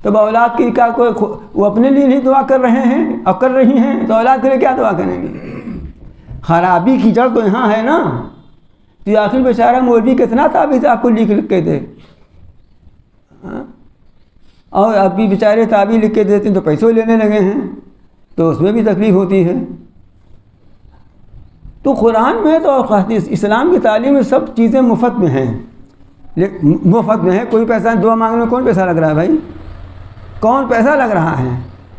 تو اولاد کی کیا کوئی وہ اپنے لیے نہیں دعا کر رہے ہیں اور کر رہی ہیں، تو اولاد کے لیے کیا دعا کریں گے؟ خرابی کی جڑ تو یہاں ہے نا۔ تو آخر بیچارہ مولوی کتنا تعویذ آپ کو لکھ کے دے، اور اب بھی بیچارے تعویذ لکھ کے دیتے ہیں تو پیسوں لینے لگے ہیں، تو اس میں بھی تکلیف ہوتی ہے۔ تو قرآن میں تو اسلام کی تعلیم میں سب چیزیں مفت میں ہیں، مفت میں ہے، کوئی پیسہ دعا مانگنے میں کون پیسہ لگ رہا ہے بھائی؟ کون پیسہ لگ رہا ہے؟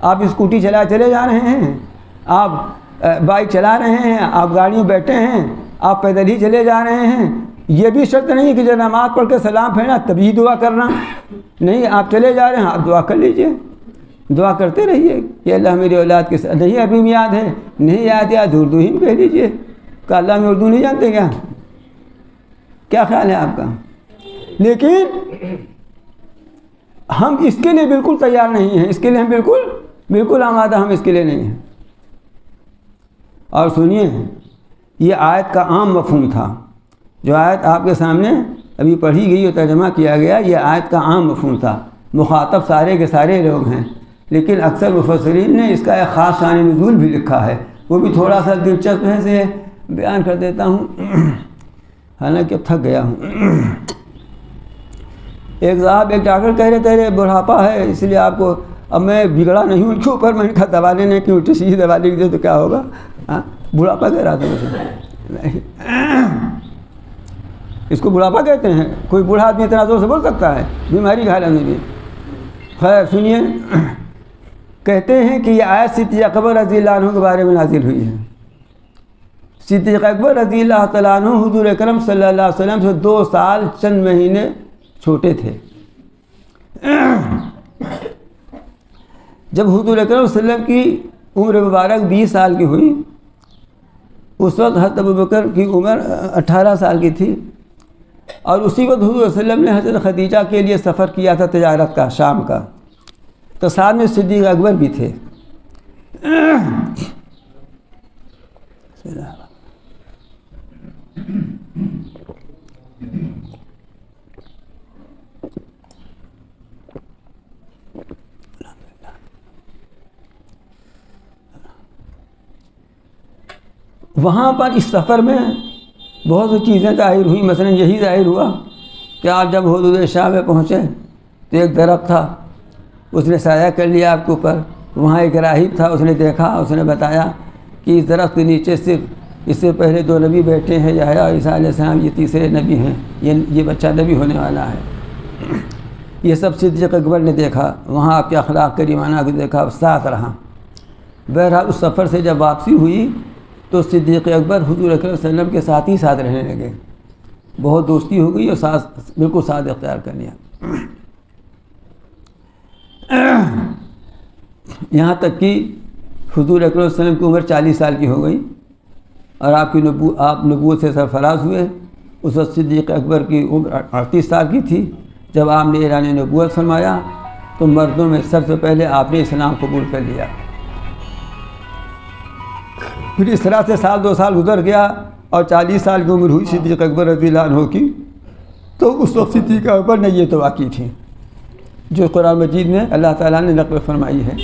آپ اسکوٹی چلے جا رہے ہیں، آپ بائک چلا رہے ہیں، آپ گاڑی میں بیٹھے ہیں، آپ پیدل ہی چلے جا رہے ہیں، یہ بھی شرط نہیں کہ جب نماز پڑھ کے سلام پھیرنا تبھی دعا کرنا، نہیں، آپ چلے جا رہے ہیں آپ دعا کر لیجئے، دعا کرتے رہیے کہ اللہ میری اولاد کے ساتھ، نہیں ابھی میں یاد ہے، نہیں یاد اردو ہی میں کہہ لیجئے کہ اللہ میں اردو نہیں جانتے کیا خیال ہے آپ کا؟ لیکن ہم اس کے لیے بالکل تیار نہیں ہیں، اس کے لیے ہم بالکل آمادہ ہم اس کے لیے نہیں ہیں۔ اور سنیے، یہ آیت کا عام مفہوم تھا، جو آیت آپ کے سامنے ابھی پڑھی گئی اور ترجمہ کیا گیا، یہ آیت کا عام مفہوم تھا، مخاطب سارے کے سارے لوگ ہیں، لیکن اکثر مفسرین نے اس کا ایک خاص شان نزول بھی لکھا ہے، وہ بھی تھوڑا سا دلچسپ ہے سے بیان کر دیتا ہوں، حالانکہ اب تھک گیا ہوں۔ ایک صاحب ایک ڈاکٹر کہہ رہے تھے بڑھاپا ہے اس لیے آپ کو، اب میں بگڑا نہیں ہوں ان کے اوپر، میں نے کہا دوا لینے کی الٹی سیدھی دوا لکھ دے تو کیا ہوگا؟ بڑھاپا کہہ رہا تھا مجھے، اس کو بڑھاپا کہتے ہیں؟ کوئی بوڑھا آدمی اتنا زور سے بول سکتا ہے بیماری کے حالت میں بھی؟ خیر سنیے، کہتے ہیں کہ یہ آیت صدیق اکبر رضی اللہ عنہ کے بارے میں نازل ہوئی ہے۔ صدیق اکبر رضی اللہ تعالیٰ عنہ حضور اکرم صلی اللہ علیہ وسلم سے 2 سال چند مہینے چھوٹے تھے۔ جب حضور اکرم صلی اللہ علیہ وسلم کی عمر مبارک 20 سال کی ہوئی، اس وقت حضرت ابوبکر کی عمر 18 سال کی تھی، اور اسی وقت حضور صلی اللہ علیہ وسلم نے حضرت خدیجہ کے لیے سفر کیا تھا تجارت کا شام کا، تو ساتھ میں صدیق اکبر بھی تھے۔ وہاں پر اس سفر میں بہت سی چیزیں ظاہر ہوئی، مثلا یہی ظاہر ہوا کہ آپ جب حدود شام میں پہنچے تو ایک درخت تھا، اس نے سایہ کر لیا آپ کے اوپر۔ وہاں ایک راہب تھا، اس نے دیکھا، اس نے بتایا کہ اس درخت کے نیچے صرف اس سے پہلے 2 نبی بیٹھے ہیں، یحییٰ اور عیسیٰ علیہ السلام، یہ تیسرے نبی ہیں، یہ بچہ نبی ہونے والا ہے۔ یہ سب صدیق اکبر نے دیکھا، وہاں آپ کے اخلاق کریمانہ کو دیکھا، ساتھ رہا۔ بہرحال اس سفر سے جب واپسی ہوئی تو صدیق اکبر حضور اکرم صلی اللہ علیہ وسلم کے ساتھ ہی ساتھ رہنے لگے، بہت دوستی ہو گئی اور بالکل ساتھ اختیار کر لیا۔ یہاں تک کہ حضور اکرم صلی اللہ علیہ وسلم کی عمر 40 سال کی ہو گئی اور آپ نبوت سے سرفراز ہوئے۔ اس وقت صدیق اکبر کی عمر 38 سال کی تھی جب آپ نے اعلان نبوت فرمایا، تو مردوں میں سب سے پہلے آپ نے اسلام قبول کر لیا۔ پھر اس طرح سے 2 سال گزر گیا اور 40 سال کی عمر ہوئی صدیق اکبر رضی اللہ عنہ کی، تو اس وقت صدیق اکبر نے یہ دعا کی تھی جو قرآن مجید میں اللہ تعالیٰ نے نقل فرمائی ہے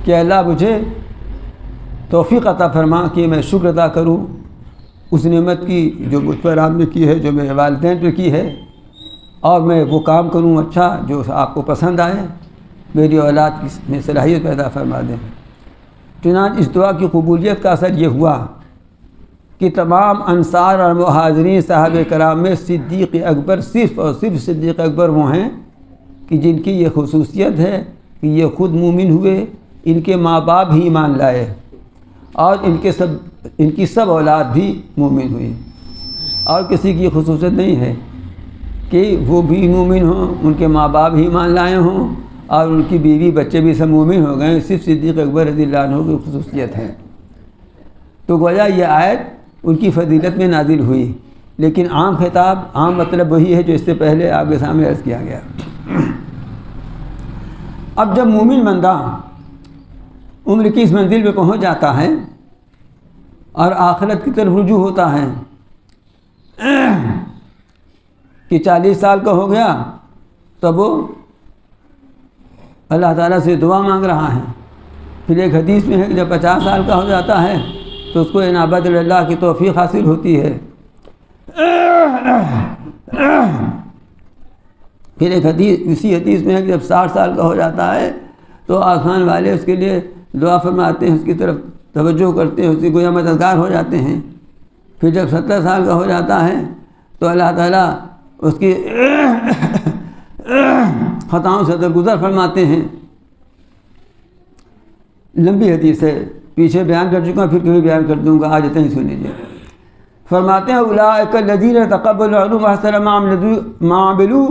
کہ اللہ مجھے توفیق عطا فرما کہ میں شکر ادا کروں اس نعمت کی جو مجھ پر آپ نے کی ہے، جو میرے والدین پہ کی ہے، اور میں وہ کام کروں اچھا جو آپ کو پسند آئے، میری اولاد میں صلاحیت پیدا فرما دیں۔ چنانچہ اس دعا کی قبولیت کا اثر یہ ہوا کہ تمام انصار اور مہاجرین صحابہ کرام میں صدیق اکبر صرف اور صرف صدیق اکبر وہ ہیں کہ جن کی یہ خصوصیت ہے کہ یہ خود مومن ہوئے، ان کے ماں باپ بھی ایمان لائے اور ان کی سب اولاد بھی مومن ہوئی۔ اور کسی کی خصوصیت نہیں ہے کہ وہ بھی مومن ہوں، ان کے ماں باپ بھی ایمان لائے ہوں اور ان کی بیوی بچے بھی سب مومن ہو گئے، صرف صدیق اکبر رضی اللہ عنہ کی خصوصیت ہے۔ تو گویا یہ آیت ان کی فضیلت میں نازل ہوئی، لیکن عام خطاب، عام مطلب وہی ہے جو اس سے پہلے آپ کے سامنے عرض کیا گیا۔ اب جب مومن بندہ عمر کی اس منزل پہ پہنچ جاتا ہے اور آخرت کی طرف رجوع ہوتا ہے کہ 40 سال کا ہو گیا، تب وہ اللہ تعالیٰ سے دعا مانگ رہا ہے۔ پھر ایک حدیث میں ہے کہ جب 50 سال کا ہو جاتا ہے تو اس کو انابت اللہ کی توفیق حاصل ہوتی ہے۔ پھر ایک حدیث، اسی حدیث میں ہے کہ جب 60 سال کا ہو جاتا ہے تو آسمان والے اس کے لیے دعا فرماتے ہیں، اس کی طرف توجہ کرتے ہیں، اس کی گویا مددگار ہو جاتے ہیں۔ پھر جب 70 سال کا ہو جاتا ہے تو اللہ تعالیٰ اس کی خطاؤں سے درگزر فرماتے ہیں۔ لمبی حدیث ہے، پیچھے بیان کر چکا ہوں، پھر کبھی بیان کر دوں گا، آج اتنا ہی سن لیجیے۔ فرماتے ہیں اولئک الذین تقبل عنہم احسن ما عملوا،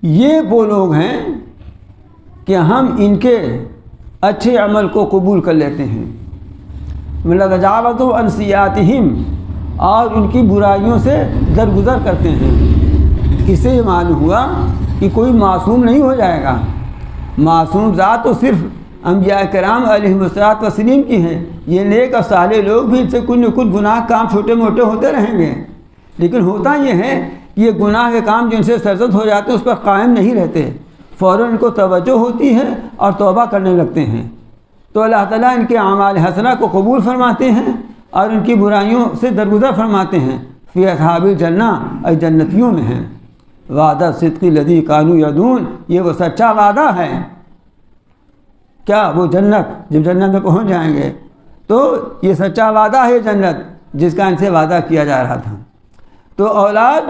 یہ وہ لوگ ہیں کہ ہم ان کے اچھے عمل کو قبول کر لیتے ہیں، وَنَتَجَاوَزُ عَنْ سَیِّئَاتِہِمْ، اور ان کی برائیوں سے درگزر کرتے ہیں۔ اس سے یہ معلوم ہوا کہ کوئی معصوم نہیں ہو جائے گا، معصوم ذات تو صرف انبیاء کرام علیہم الصلوۃ والتسلیم کی ہیں، یہ نیک اور صالح لوگ بھی ان سے کچھ نہ کچھ گناہ کام چھوٹے موٹے ہوتے رہیں گے، لیکن ہوتا یہ ہے کہ یہ گناہ کے کام جن سے سرزد ہو جاتے ہیں اس پر قائم نہیں رہتے، فوراً ان کو توجہ ہوتی ہے اور توبہ کرنے لگتے ہیں، تو اللہ تعالیٰ ان کے اعمال حسنہ کو قبول فرماتے ہیں اور ان کی برائیوں سے درگزر فرماتے ہیں۔ فی اصحاب الجنہ، ای جنتیوں میں ہیں۔ وعدہ صدق الذی کانوا یعدون، یہ وہ سچا وعدہ ہے، کیا وہ جنت، جب جنت میں پہنچ جائیں گے تو یہ سچا وعدہ ہے جنت جس کا ان سے وعدہ کیا جا رہا تھا۔ تو اولاد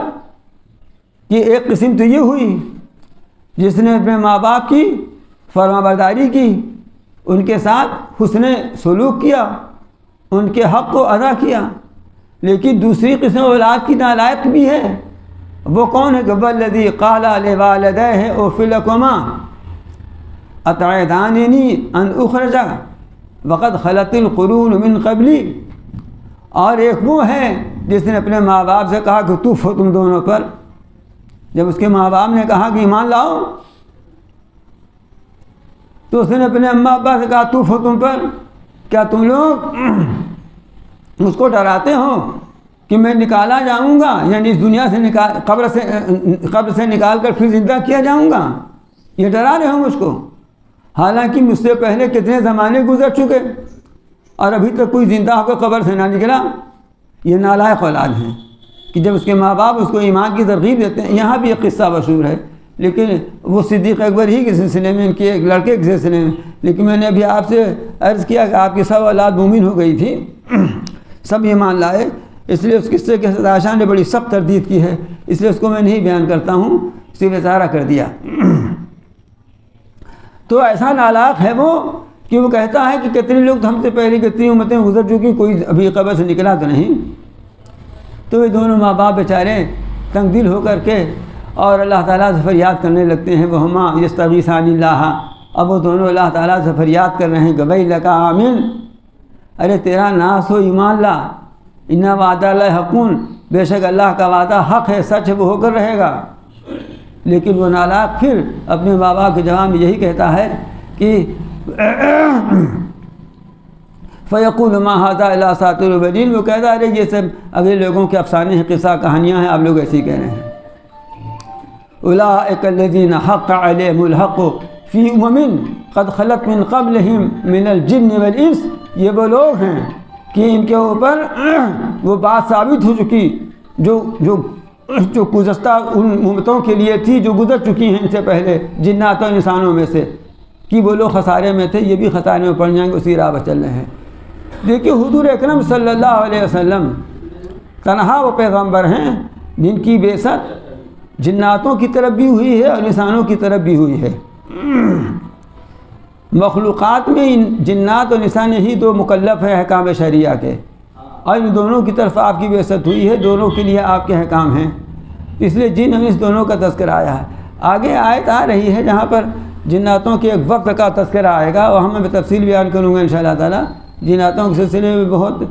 کی ایک قسم تو یہ ہوئی جس نے اپنے ماں باپ کی فرما برداری کی، ان کے ساتھ حسن سلوک کیا، ان کے حق کو ادا کیا، لیکن دوسری قسم اولاد کی نالائق بھی ہے۔ وہ کون ہے؟ وَالَّذِي قَالَ لِوَالِدَيْهِ أُفٍّ لَكُمَا أَتَعِدَانِنِي أَنْ أُخْرَجَ وَقَدْ خَلَتِ الْقُرُونُ مِنْ قَبْلِي، اور ایک وہ ہے جس نے اپنے ماں باپ سے کہا کہ تف ہو تم دونوں پر، جب اس کے ماں باپ نے کہا کہ ایمان لاؤ تو اس نے اپنے اماں ابا سے کہا تف ہو تم پر، کیا تم لوگ مجھ کو ڈراتے ہو کہ میں نکالا جاؤں گا، یعنی اس دنیا سے قبر سے نکال کر پھر زندہ کیا جاؤں گا، یہ ڈرا رہے ہو مجھ کو، حالانکہ مجھ سے پہلے کتنے زمانے گزر چکے اور ابھی تک کوئی زندہ ہو کر قبر سے نہ نکلا۔ یہ نالائق اولاد ہیں کہ جب اس کے ماں باپ اس کو ایمان کی ترغیب دیتے ہیں۔ یہاں بھی ایک قصہ مشہور ہے، لیکن وہ صدیق اکبر ہی کے سلسلے میں، ان کے ایک لڑکے کے سلسلے میں، لیکن میں نے ابھی آپ سے عرض کیا کہ آپ کی سب اولاد مومن ہو گئی تھی، سب ایمان لائے، اس لیے اس قصے کے ساتھ عائشہ نے بڑی سخت تردید کی ہے، اس لیے اس کو میں نہیں بیان کرتا ہوں، صرف اشارہ کر دیا۔ تو ایسا نالائق ہے وہ کہ وہ کہتا ہے کہ کتنے لوگ ہم سے پہلے کتنی امتیں گزر چکی، کوئی ابھی قبر سے نکلا تو نہیں۔ تو یہ دونوں ماں باپ بیچارے تنگ دل ہو کر کے اور اللہ تعالیٰ سے فریاد کرنے لگتے ہیں، وہما یستغیثان اللہ، اب وہ دونوں اللہ تعالیٰ سے فریاد کر رہے ہیں کہ بھائی لکا آمین، ارے تیرا ناس ہو، ایمان لا، انا وعدہ اللہ حقون، بے شک اللہ کا وعدہ حق ہے، سچ ہے، وہ ہو کر رہے گا۔ لیکن وہ نالائق پھر اپنے ماں باپ کے جواب میں یہی کہتا ہے کہ فَيَقُولُ مَا هَذَا إِلَّا أَسَاطِيرُ الْأَوَّلِينَ، وہ کہتا ہے یہ سب اگلے لوگوں کے افسانے ہیں، قصہ کہانیاں ہیں، آپ لوگ ایسے ہی کہہ رہے ہیں۔ أُولَٰئِكَ الَّذِينَ حَقَّ عَلَيْهِمُ الْحَقُّ فِي أُمَمٍ قَدْ خَلَتْ مِن قَبْلِهِمْ مِنَ الْجِنِّ وَالْإِنسِ، یہ وہ لوگ ہیں کہ ان کے اوپر وہ بات ثابت ہو چکی جو گزشتہ ان امتوں کے لیے تھی جو گزر چکی ہیں ان سے پہلے، جنات و انسانوں میں سے، کہ وہ لوگ خسارے میں تھے، یہ بھی خسارے میں پڑ جائیں گے، اسی راہ پر چل رہے ہیں۔ دیکھیے حضور اکرم صلی اللہ علیہ وسلم تنہا وہ پیغمبر ہیں جن کی بعثت جناتوں کی طرف بھی ہوئی ہے اور انسانوں کی طرف بھی ہوئی ہے۔ مخلوقات میں ان جنات اور انسان ہی دو مکلف ہیں احکام شریعہ کے، اور ان دونوں کی طرف آپ کی بعثت ہوئی ہے، دونوں کے لیے آپ کے احکام ہیں، اس لیے جن اور انس دونوں کا تذکرہ آیا ہے۔ آگے آیت آ رہی ہے جہاں پر جناتوں کے ایک وقت کا تذکرہ آئے گا، وہاں میں تفصیل بیان کروں گا انشاءاللہ تعالیٰ۔ جناتوں کے سلسلے میں بہت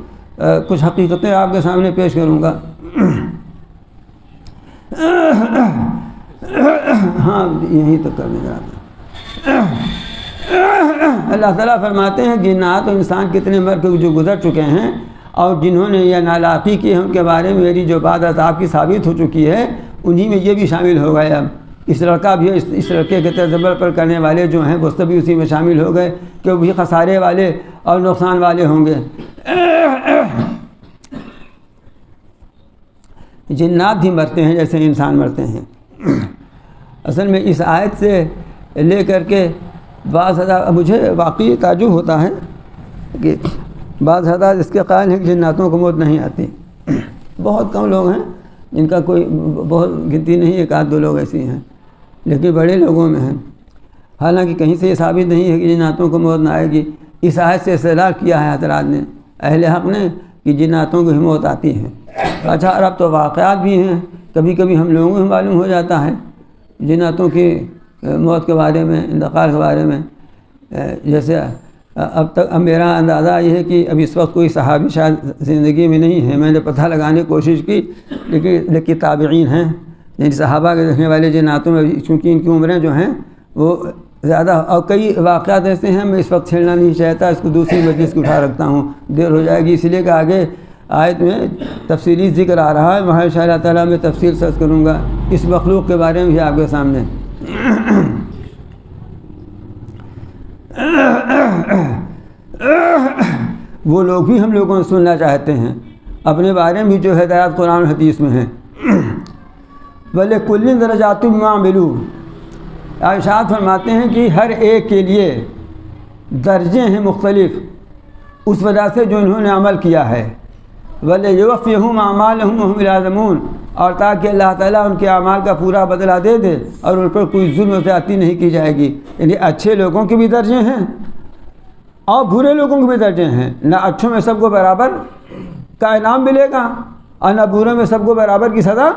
کچھ حقیقتیں آپ کے سامنے پیش کروں گا۔ ہاں یہیں تک کرنے جا اللہ تعالیٰ فرماتے ہیں جنات و انسان کتنے مرد جو گزر چکے ہیں اور جنہوں نے یہ نالاقی کی ہے ان کے بارے میں میری جو بات آپ کی ثابت ہو چکی ہے، انہی میں یہ بھی شامل ہو گئے۔ اب اس لڑکا بھی اس لڑکے کے تصور پر کرنے والے جو ہیں وہ سبھی اسی میں شامل ہو گئے کہ وہ بھی خسارے والے اور نقصان والے ہوں گے۔ جنات بھی مرتے ہیں جیسے انسان مرتے ہیں۔ اصل میں اس آیت سے لے کر کے بعض حضرات مجھے واقعی تعجب ہوتا ہے کہ بعض حضرات اس کے قائل ہیں کہ جناتوں کو موت نہیں آتی۔ بہت کم لوگ ہیں جن کا کوئی بہت گنتی نہیں، ایک آدھ دو لوگ ایسے ہیں، لیکن بڑے لوگوں میں ہیں۔ حالانکہ کہیں سے یہ ثابت نہیں ہے کہ جناتوں کو موت نہ آئے گی۔ اس آیت سے استدلال کیا ہے حضرات نے، اہل حق نے، کہ جناتوں کو ہی موت آتی ہے۔ اچھا اور اب تو واقعات بھی ہیں، کبھی کبھی ہم لوگوں کو معلوم ہو جاتا ہے جناتوں کی موت کے بارے میں، انتقال کے بارے میں۔ جیسے اب میرا اندازہ یہ ہے کہ اب اس وقت کوئی صحابی شاید زندگی میں نہیں ہے، میں نے پتہ لگانے کی کوشش کی، لیکن تابعین ہیں، یعنی صحابہ کے دیکھنے والے جناتوں میں، چونکہ ان کی عمریں جو ہیں وہ زیادہ، اور کئی واقعات ایسے ہیں میں اس وقت چھیڑنا نہیں چاہتا، اس کو دوسری مجلس کو اٹھا رکھتا ہوں، دیر ہو جائے گی، اس لیے کہ آگے آیت میں تفصیلی ذکر آ رہا ہے، وہاں انشاءاللہ تعالیٰ میں تفصیل سرچ کروں گا اس مخلوق کے بارے میں بھی آپ کے سامنے۔ وہ لوگ بھی ہم لوگوں سے سننا چاہتے ہیں، اپنے بارے میں جو ہدایات قرآن و حدیث میں ہیں۔ وَلِكُلٍّ دَرَجَاتٌ مِّمَّا عَمِلُوا، ارشاد فرماتے ہیں کہ ہر ایک کے لیے درجے ہیں مختلف اس وجہ سے جو انہوں نے عمل کیا ہے۔ وَلِيُوَفِّيَهُمْ أَعْمَالَهُمْ وَهُمْ لَا يُظْلَمُونَ، اور تاکہ اللہ تعالیٰ ان کے اعمال کا پورا بدلہ دے دے اور ان پر کوئی ظلم و زیادتی نہیں کی جائے گی۔ یعنی اچھے لوگوں کے بھی درجے ہیں اور برے لوگوں کے بھی درجے ہیں، نہ اچھوں میں سب کو برابر کا انعام ملے گا اور نہ بروں میں سب کو برابر کی سزا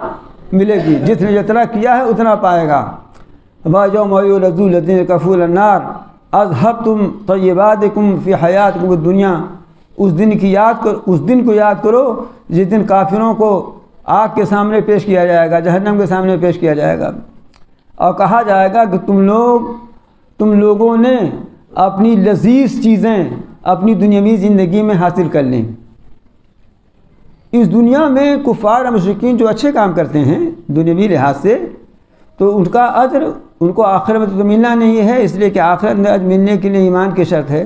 ملے گی، جس نے جتنا کیا ہے اتنا پائے گا۔ وَيَوْمَ يُعْرَضُ الَّذِينَ كَفَرُوا عَلَى النَّارِ أَذْهَبْتُمْ طَيِّبَاتِكُمْ فِي حَيَاتِكُمُ الدُّنْيَا اس دن کو یاد کرو جس دن کافروں کو آگ کے سامنے پیش کیا جائے گا، جہنم کے سامنے پیش کیا جائے گا، اور کہا جائے گا کہ تم لوگوں نے اپنی لذیذ چیزیں اپنی دنیاوی زندگی میں حاصل کر لیں۔ اس دنیا میں کفار اور مشرکین جو اچھے کام کرتے ہیں دنیاوی لحاظ سے، تو ان کا اجر ان کو آخرت میں تو ملنا نہیں ہے، اس لیے کہ آخرت میں اجر ملنے کے لیے ایمان کی شرط ہے،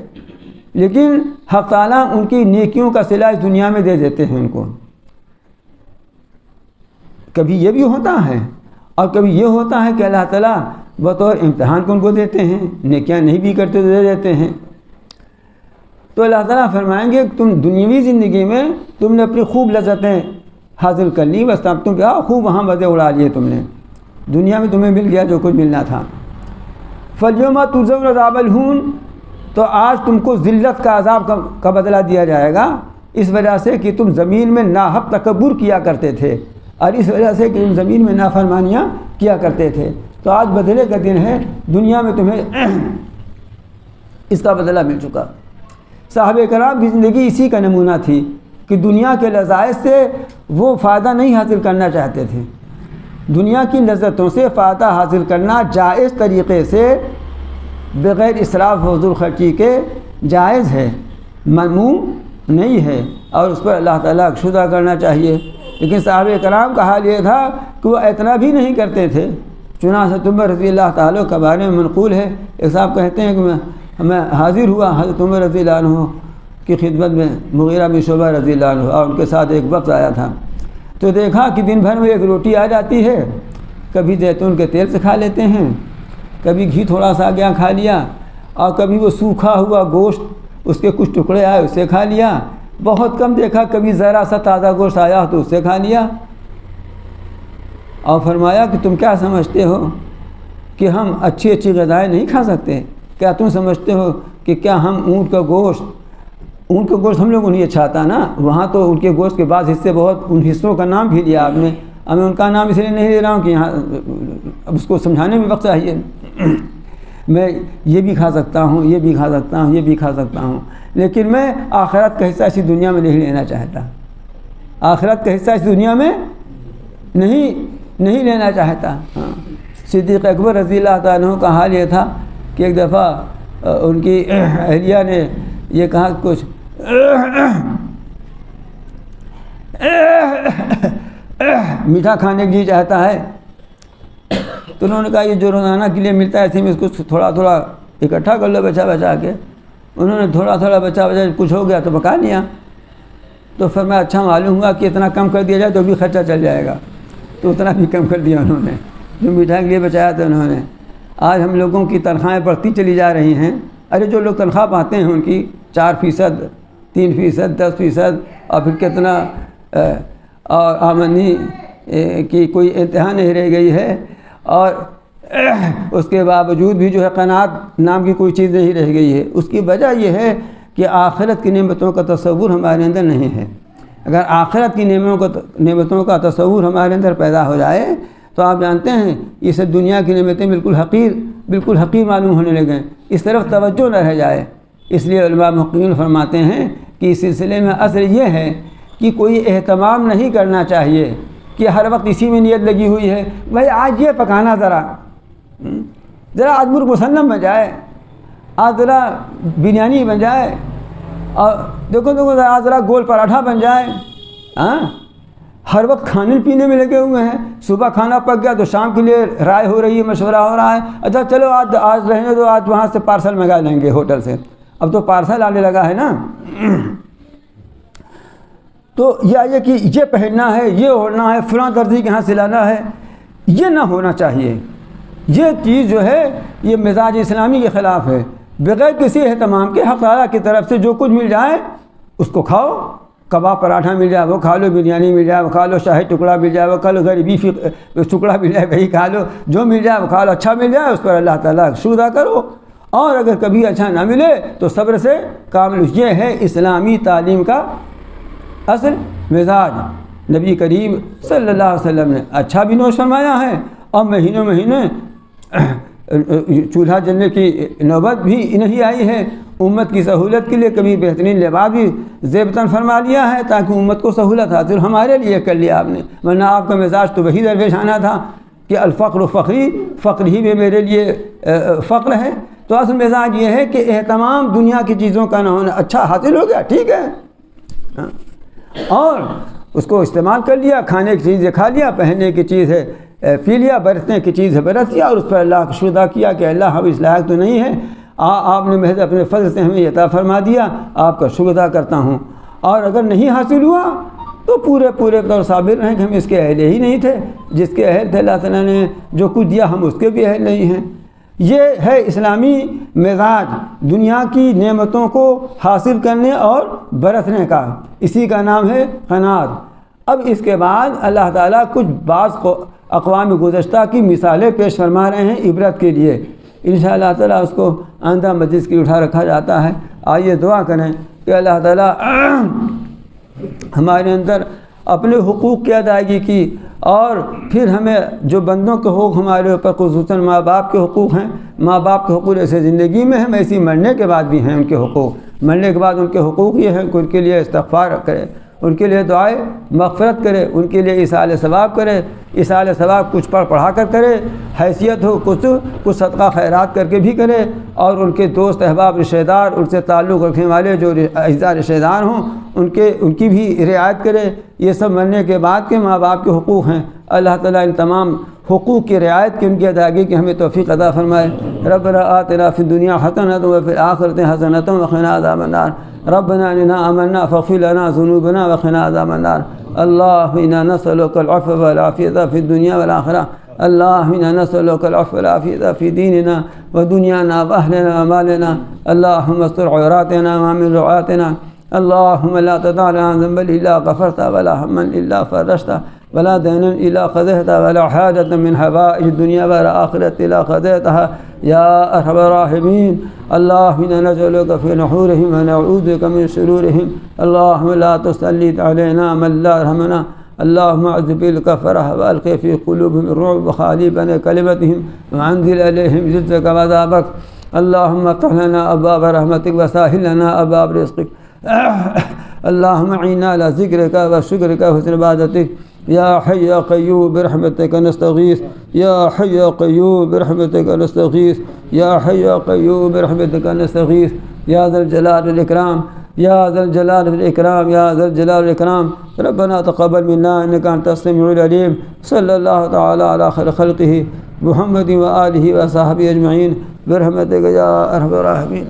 لیکن حق تعالیٰ ان کی نیکیوں کا صلہ اس دنیا میں دے دیتے ہیں ان کو۔ کبھی یہ بھی ہوتا ہے اور کبھی یہ ہوتا ہے کہ اللہ تعالیٰ بطور امتحان کو ان کو دیتے ہیں، نیکیاں نہیں بھی کرتے تو دے دیتے ہیں۔ تو اللہ تعالیٰ فرمائیں گے کہ تم دنیاوی زندگی میں تم نے اپنی خوب لذتیں حاصل کر لی، بس اب تم کیا خوب وہاں مزے اڑا لیے، تم نے دنیا میں تمہیں مل گیا جو کچھ ملنا تھا۔ فَالْيَوْمَ تُجْزَوْنَ عَذَابَ الْهُونِ، تو آج تم کو ذلت کا عذاب کا بدلہ دیا جائے گا، اس وجہ سے کہ تم زمین میں ناحق تکبر کیا کرتے تھے، اور اس وجہ سے کہ تم زمین میں نافرمانیاں کیا کرتے تھے۔ تو آج بدلے کا دن ہے، دنیا میں تمہیں اس کا بدلہ مل چکا۔ صحابہ کرام کی زندگی اسی کا نمونہ تھی کہ دنیا کے لذائذ سے وہ فائدہ نہیں حاصل کرنا چاہتے تھے۔ دنیا کی لذتوں سے فائدہ حاصل کرنا جائز طریقے سے بغیر اسراف و فضول خرچی کے جائز ہے، ممنوع نہیں ہے، اور اس پر اللہ تعالیٰ کا شکر کرنا چاہیے۔ لیکن صحابہ کرام کا حال یہ تھا کہ وہ اتنا بھی نہیں کرتے تھے۔ چنانچہ عمر رضی اللہ تعالیٰ کے بارے میں منقول ہے، ایک صاحب کہتے ہیں کہ میں حاضر ہوا حضرت عمر رضی اللہ عنہ کی خدمت میں، مغیرہ بن شعبہ رضی اللہ عنہ، اور ان کے ساتھ ایک وقت آیا تھا، تو دیکھا کہ دن بھر میں ایک روٹی آ جاتی ہے، کبھی زیتون کے تیل سے کھا لیتے ہیں، کبھی گھی تھوڑا سا گیا کھا لیا، اور کبھی وہ سوکھا ہوا گوشت اس کے کچھ ٹکڑے آئے اسے کھا لیا، بہت کم دیکھا کبھی ذرا سا تازہ گوشت آیا تو اسے کھا لیا۔ اور فرمایا کہ تم کیا سمجھتے ہو کہ ہم اچھی اچھی غذائیں نہیں کھا سکتے؟ کیا تم سمجھتے ہو کہ کیا ہم اونٹ کا گوشت ہم لوگوں نہیں اچھا آتا نا، وہاں تو ان کے گوشت کے بعض حصے بہت، ان حصوں کا نام بھی لیا آپ نے، اب میں ان کا نام اس لیے نہیں لے رہا ہوں کہ یہاں اب اس کو سمجھانے میں وقت چاہیے۔ میں یہ بھی کھا سکتا ہوں، یہ بھی کھا سکتا ہوں، یہ بھی کھا سکتا ہوں، لیکن میں آخرت کا حصہ اسی دنیا میں نہیں لینا چاہتا، آخرت کا حصہ اس دنیا میں نہیں لینا چاہتا۔ ہاں، صدیق اکبر رضی اللہ تعالیٰ عنہ کا حال یہ تھا کہ ایک دفعہ ان کی اہلیہ نے یہ کہا کچھ میٹھا کھانے کے لیے چاہتا ہے، تو انہوں نے کہا یہ جو روزانہ کے لیے ملتا ہے اسی میں اس کو تھوڑا تھوڑا اکٹھا کر لو بچا کے۔ انہوں نے تھوڑا تھوڑا بچا کچھ ہو گیا تو پکا لیا، تو فرمایا اچھا معلوم ہوا کہ اتنا کم کر دیا جائے تو بھی خرچہ چل جائے گا، تو اتنا بھی کم کر دیا انہوں نے جو میٹھا کے لیے بچایا تھا انہوں نے۔ آج ہم لوگوں کی تنخواہیں بڑھتی چلی جا رہی ہیں، ارے جو لوگ تنخواہ پاتے ہیں ان کی 4%، 3%، 10%، اور پھر کتنا اور آمدنی کی کوئی انتہا نہیں رہ گئی ہے، اور اس کے باوجود بھی جو ہے قناعت نام کی کوئی چیز نہیں رہ گئی ہے۔ اس کی وجہ یہ ہے کہ آخرت کی نعمتوں کا تصور ہمارے اندر نہیں ہے۔ اگر آخرت کی نعمتوں کا تصور ہمارے اندر پیدا ہو جائے تو آپ جانتے ہیں اسے دنیا کی نعمتیں بالکل حقیر معلوم ہونے لگیں، اس طرف توجہ نہ رہ جائے۔ اس لیے علماء محققین فرماتے ہیں کہ اس سلسلے میں اصل یہ ہے کہ کوئی اہتمام نہیں کرنا چاہیے کہ ہر وقت اسی میں نیت لگی ہوئی ہے، بھائی آج یہ پکانا ذرا آج مرغ مسلم بن جائے، آج ذرا بریانی بن جائے، اور دیکھو آج ذرا گول پراٹھا بن جائے۔ ہاں، ہر وقت کھانے پینے میں لگے ہوئے ہیں، صبح کھانا پک گیا تو شام کے لیے رائے ہو رہی ہے، مشورہ ہو رہا ہے، اچھا چلو آج رہنے دو، آج وہاں سے پارسل منگا لیں گے ہوٹل سے، اب تو پارسل آنے لگا ہے نا۔ تو یہ کہ یہ پہننا ہے، یہ اوڑھنا ہے، فلاں درزی کے یہاں سلانا ہے، یہ نہ ہونا چاہیے۔ یہ چیز جو ہے یہ مزاج اسلامی کے خلاف ہے۔ بغیر کسی اہتمام کے حق تعالیٰ کی طرف سے جو کچھ مل جائے اس کو کھاؤ، کباب پراٹھا مل جائے وہ کھا لو، بریانی مل جائے وہ کھا لو، شاہی ٹکڑا مل جائے وہ کھا لو، غریبی ٹکڑا مل جائے وہی کھا لو، جو مل جائے وہ کھا لو، اچھا مل جائے اس پر اللہ تعالیٰ کا شکر ادا کرو، اور اگر کبھی اچھا نہ ملے تو صبر سے کام لو۔ یہ ہے اسلامی تعلیم کا اصل مزاج۔ نبی کریم صلی اللہ علیہ وسلم نے اچھا بھی نوش فرمایا ہے، اور مہینے چولہا جلنے کی نوبت بھی نہیں آئی ہے، امت کی سہولت کے لیے کبھی بہترین لباس بھی ضبطاً فرما لیا ہے تاکہ امت کو سہولت حاصل ہمارے لیے کر لیا آپ نے، ورنہ آپ کا مزاج تو وہی درپیش آنا تھا کہ الفقر فقری، فقر ہی میں میرے لیے فقر ہے۔ تو اصل مزاج یہ ہے کہ اہتمام دنیا کی چیزوں کا نہ ہونا، اچھا حاصل ہو گیا ٹھیک ہے، اور اس کو استعمال کر لیا، کھانے کی چیز کھا لیا، پہننے کی چیز ہے پی لیا، برتنے کی چیز ہے برت لیا، اور اس پر اللہ کا شکر ادا کیا کہ اللہ ہم اس لائق تو نہیں ہے، آپ نے محض اپنے فضل سے ہمیں عطا فرما دیا، آپ کا شکر ادا کرتا ہوں۔ اور اگر نہیں حاصل ہوا تو پورے طور صابر رہیں کہ ہم اس کے اہل ہی نہیں تھے، جس کے اہل تھے اللہ تعالیٰ نے جو کچھ دیا ہم اس کے بھی اہل نہیں ہیں۔ یہ ہے اسلامی مزاج دنیا کی نعمتوں کو حاصل کرنے اور برتنے کا، اسی کا نام ہے قناعت۔ اب اس کے بعد اللہ تعالیٰ کچھ بعض اقوام گزشتہ کی مثالیں پیش فرما رہے ہیں عبرت کے لیے، انشاءاللہ اللہ تعالیٰ اس کو آئندہ مجلس کی اٹھا رکھا جاتا ہے۔ آئیے دعا کریں کہ اللہ تعالیٰ ہمارے اندر اپنے حقوق کی ادائیگی کی، اور پھر ہمیں جو بندوں کے حقوق ہمارے اوپر خصوصاً ماں باپ کے حقوق ہیں، ماں باپ کے حقوق ایسے زندگی میں ہیں ایسی مرنے کے بعد بھی ہیں ان کے حقوق، مرنے کے بعد ان کے حقوق یہ ہیں کہ ان کے لیے استغفار کرے، ان کے لیے دعائے مغفرت کرے، ان کے لیے ایصال ثواب کرے، ایصال ثواب کچھ پڑھا کر کرے، حیثیت ہو کچھ صدقہ خیرات کر کے بھی کرے، اور ان کے دوست احباب رشتہ دار ان سے تعلق رکھنے والے جو اعزاء رشتہ دار ہوں ان کی بھی رعایت کرے۔ یہ سب مرنے کے بعد کے ماں باپ کے حقوق ہیں۔ اللہ تعالیٰ ان تمام حقوق کی رعایت کی، ان کی ادائیگی کی ہمیں توفیق عطا فرمائے۔ ربنا آتنا فی الدنیا حسنۃ وفی الآخرۃ حسنۃ وقنا عذاب النار۔ ربنا اننا آمنا فاغفر لنا ذنوبنا وقنا عذاب النار۔ اللهم انا نسألك العفو والعافية في الدنيا والآخرة۔ اللهم انا نسألك العفو والعافية في ديننا ودنيانا وأهلنا ومالنا۔ اللهم استر عوراتنا وآمن روعاتنا۔ اللهم لا تدع لنا ذنبا إلا غفرته ولا هما إلا فرجته ولا دينا إلا قضيته ولا حاجة من حوائج الدنيا والآخرة إلا قضيتها يا أرحم الراحمين۔ اللهم إنا نسألك في نحورهم ونعوذ بك من شرورهم۔ اللهم لا تسلط علينا من لا يرحمنا۔ اللهم اعذب الكفرة وألقي في قلوبهم الرعب وخالي بين كلمتهم وأنزل عليهم جزك وعذابك۔ اللهم افتح لنا أبواب رحمتك وسهل لنا أبواب رزقك۔ اللهم اعنا على ذكرك وشكرك وحسن عبادتك۔ يا حي يا قيوم برحمتك نستغيث، يا حي يا قيوم برحمتك نستغيث، يا حي يا قيوم برحمتك نستغيث، يا ذا الجلال والإكرام، يا ذا الجلال والإكرام، يا ذا الجلال والإكرام۔ ربنا تقبل منا إنك أنت السميع العليم۔ صلى الله تعالى على خير خلقه محمد وآله وصحبه أجمعين برحمتك يا أرحم الراحمين۔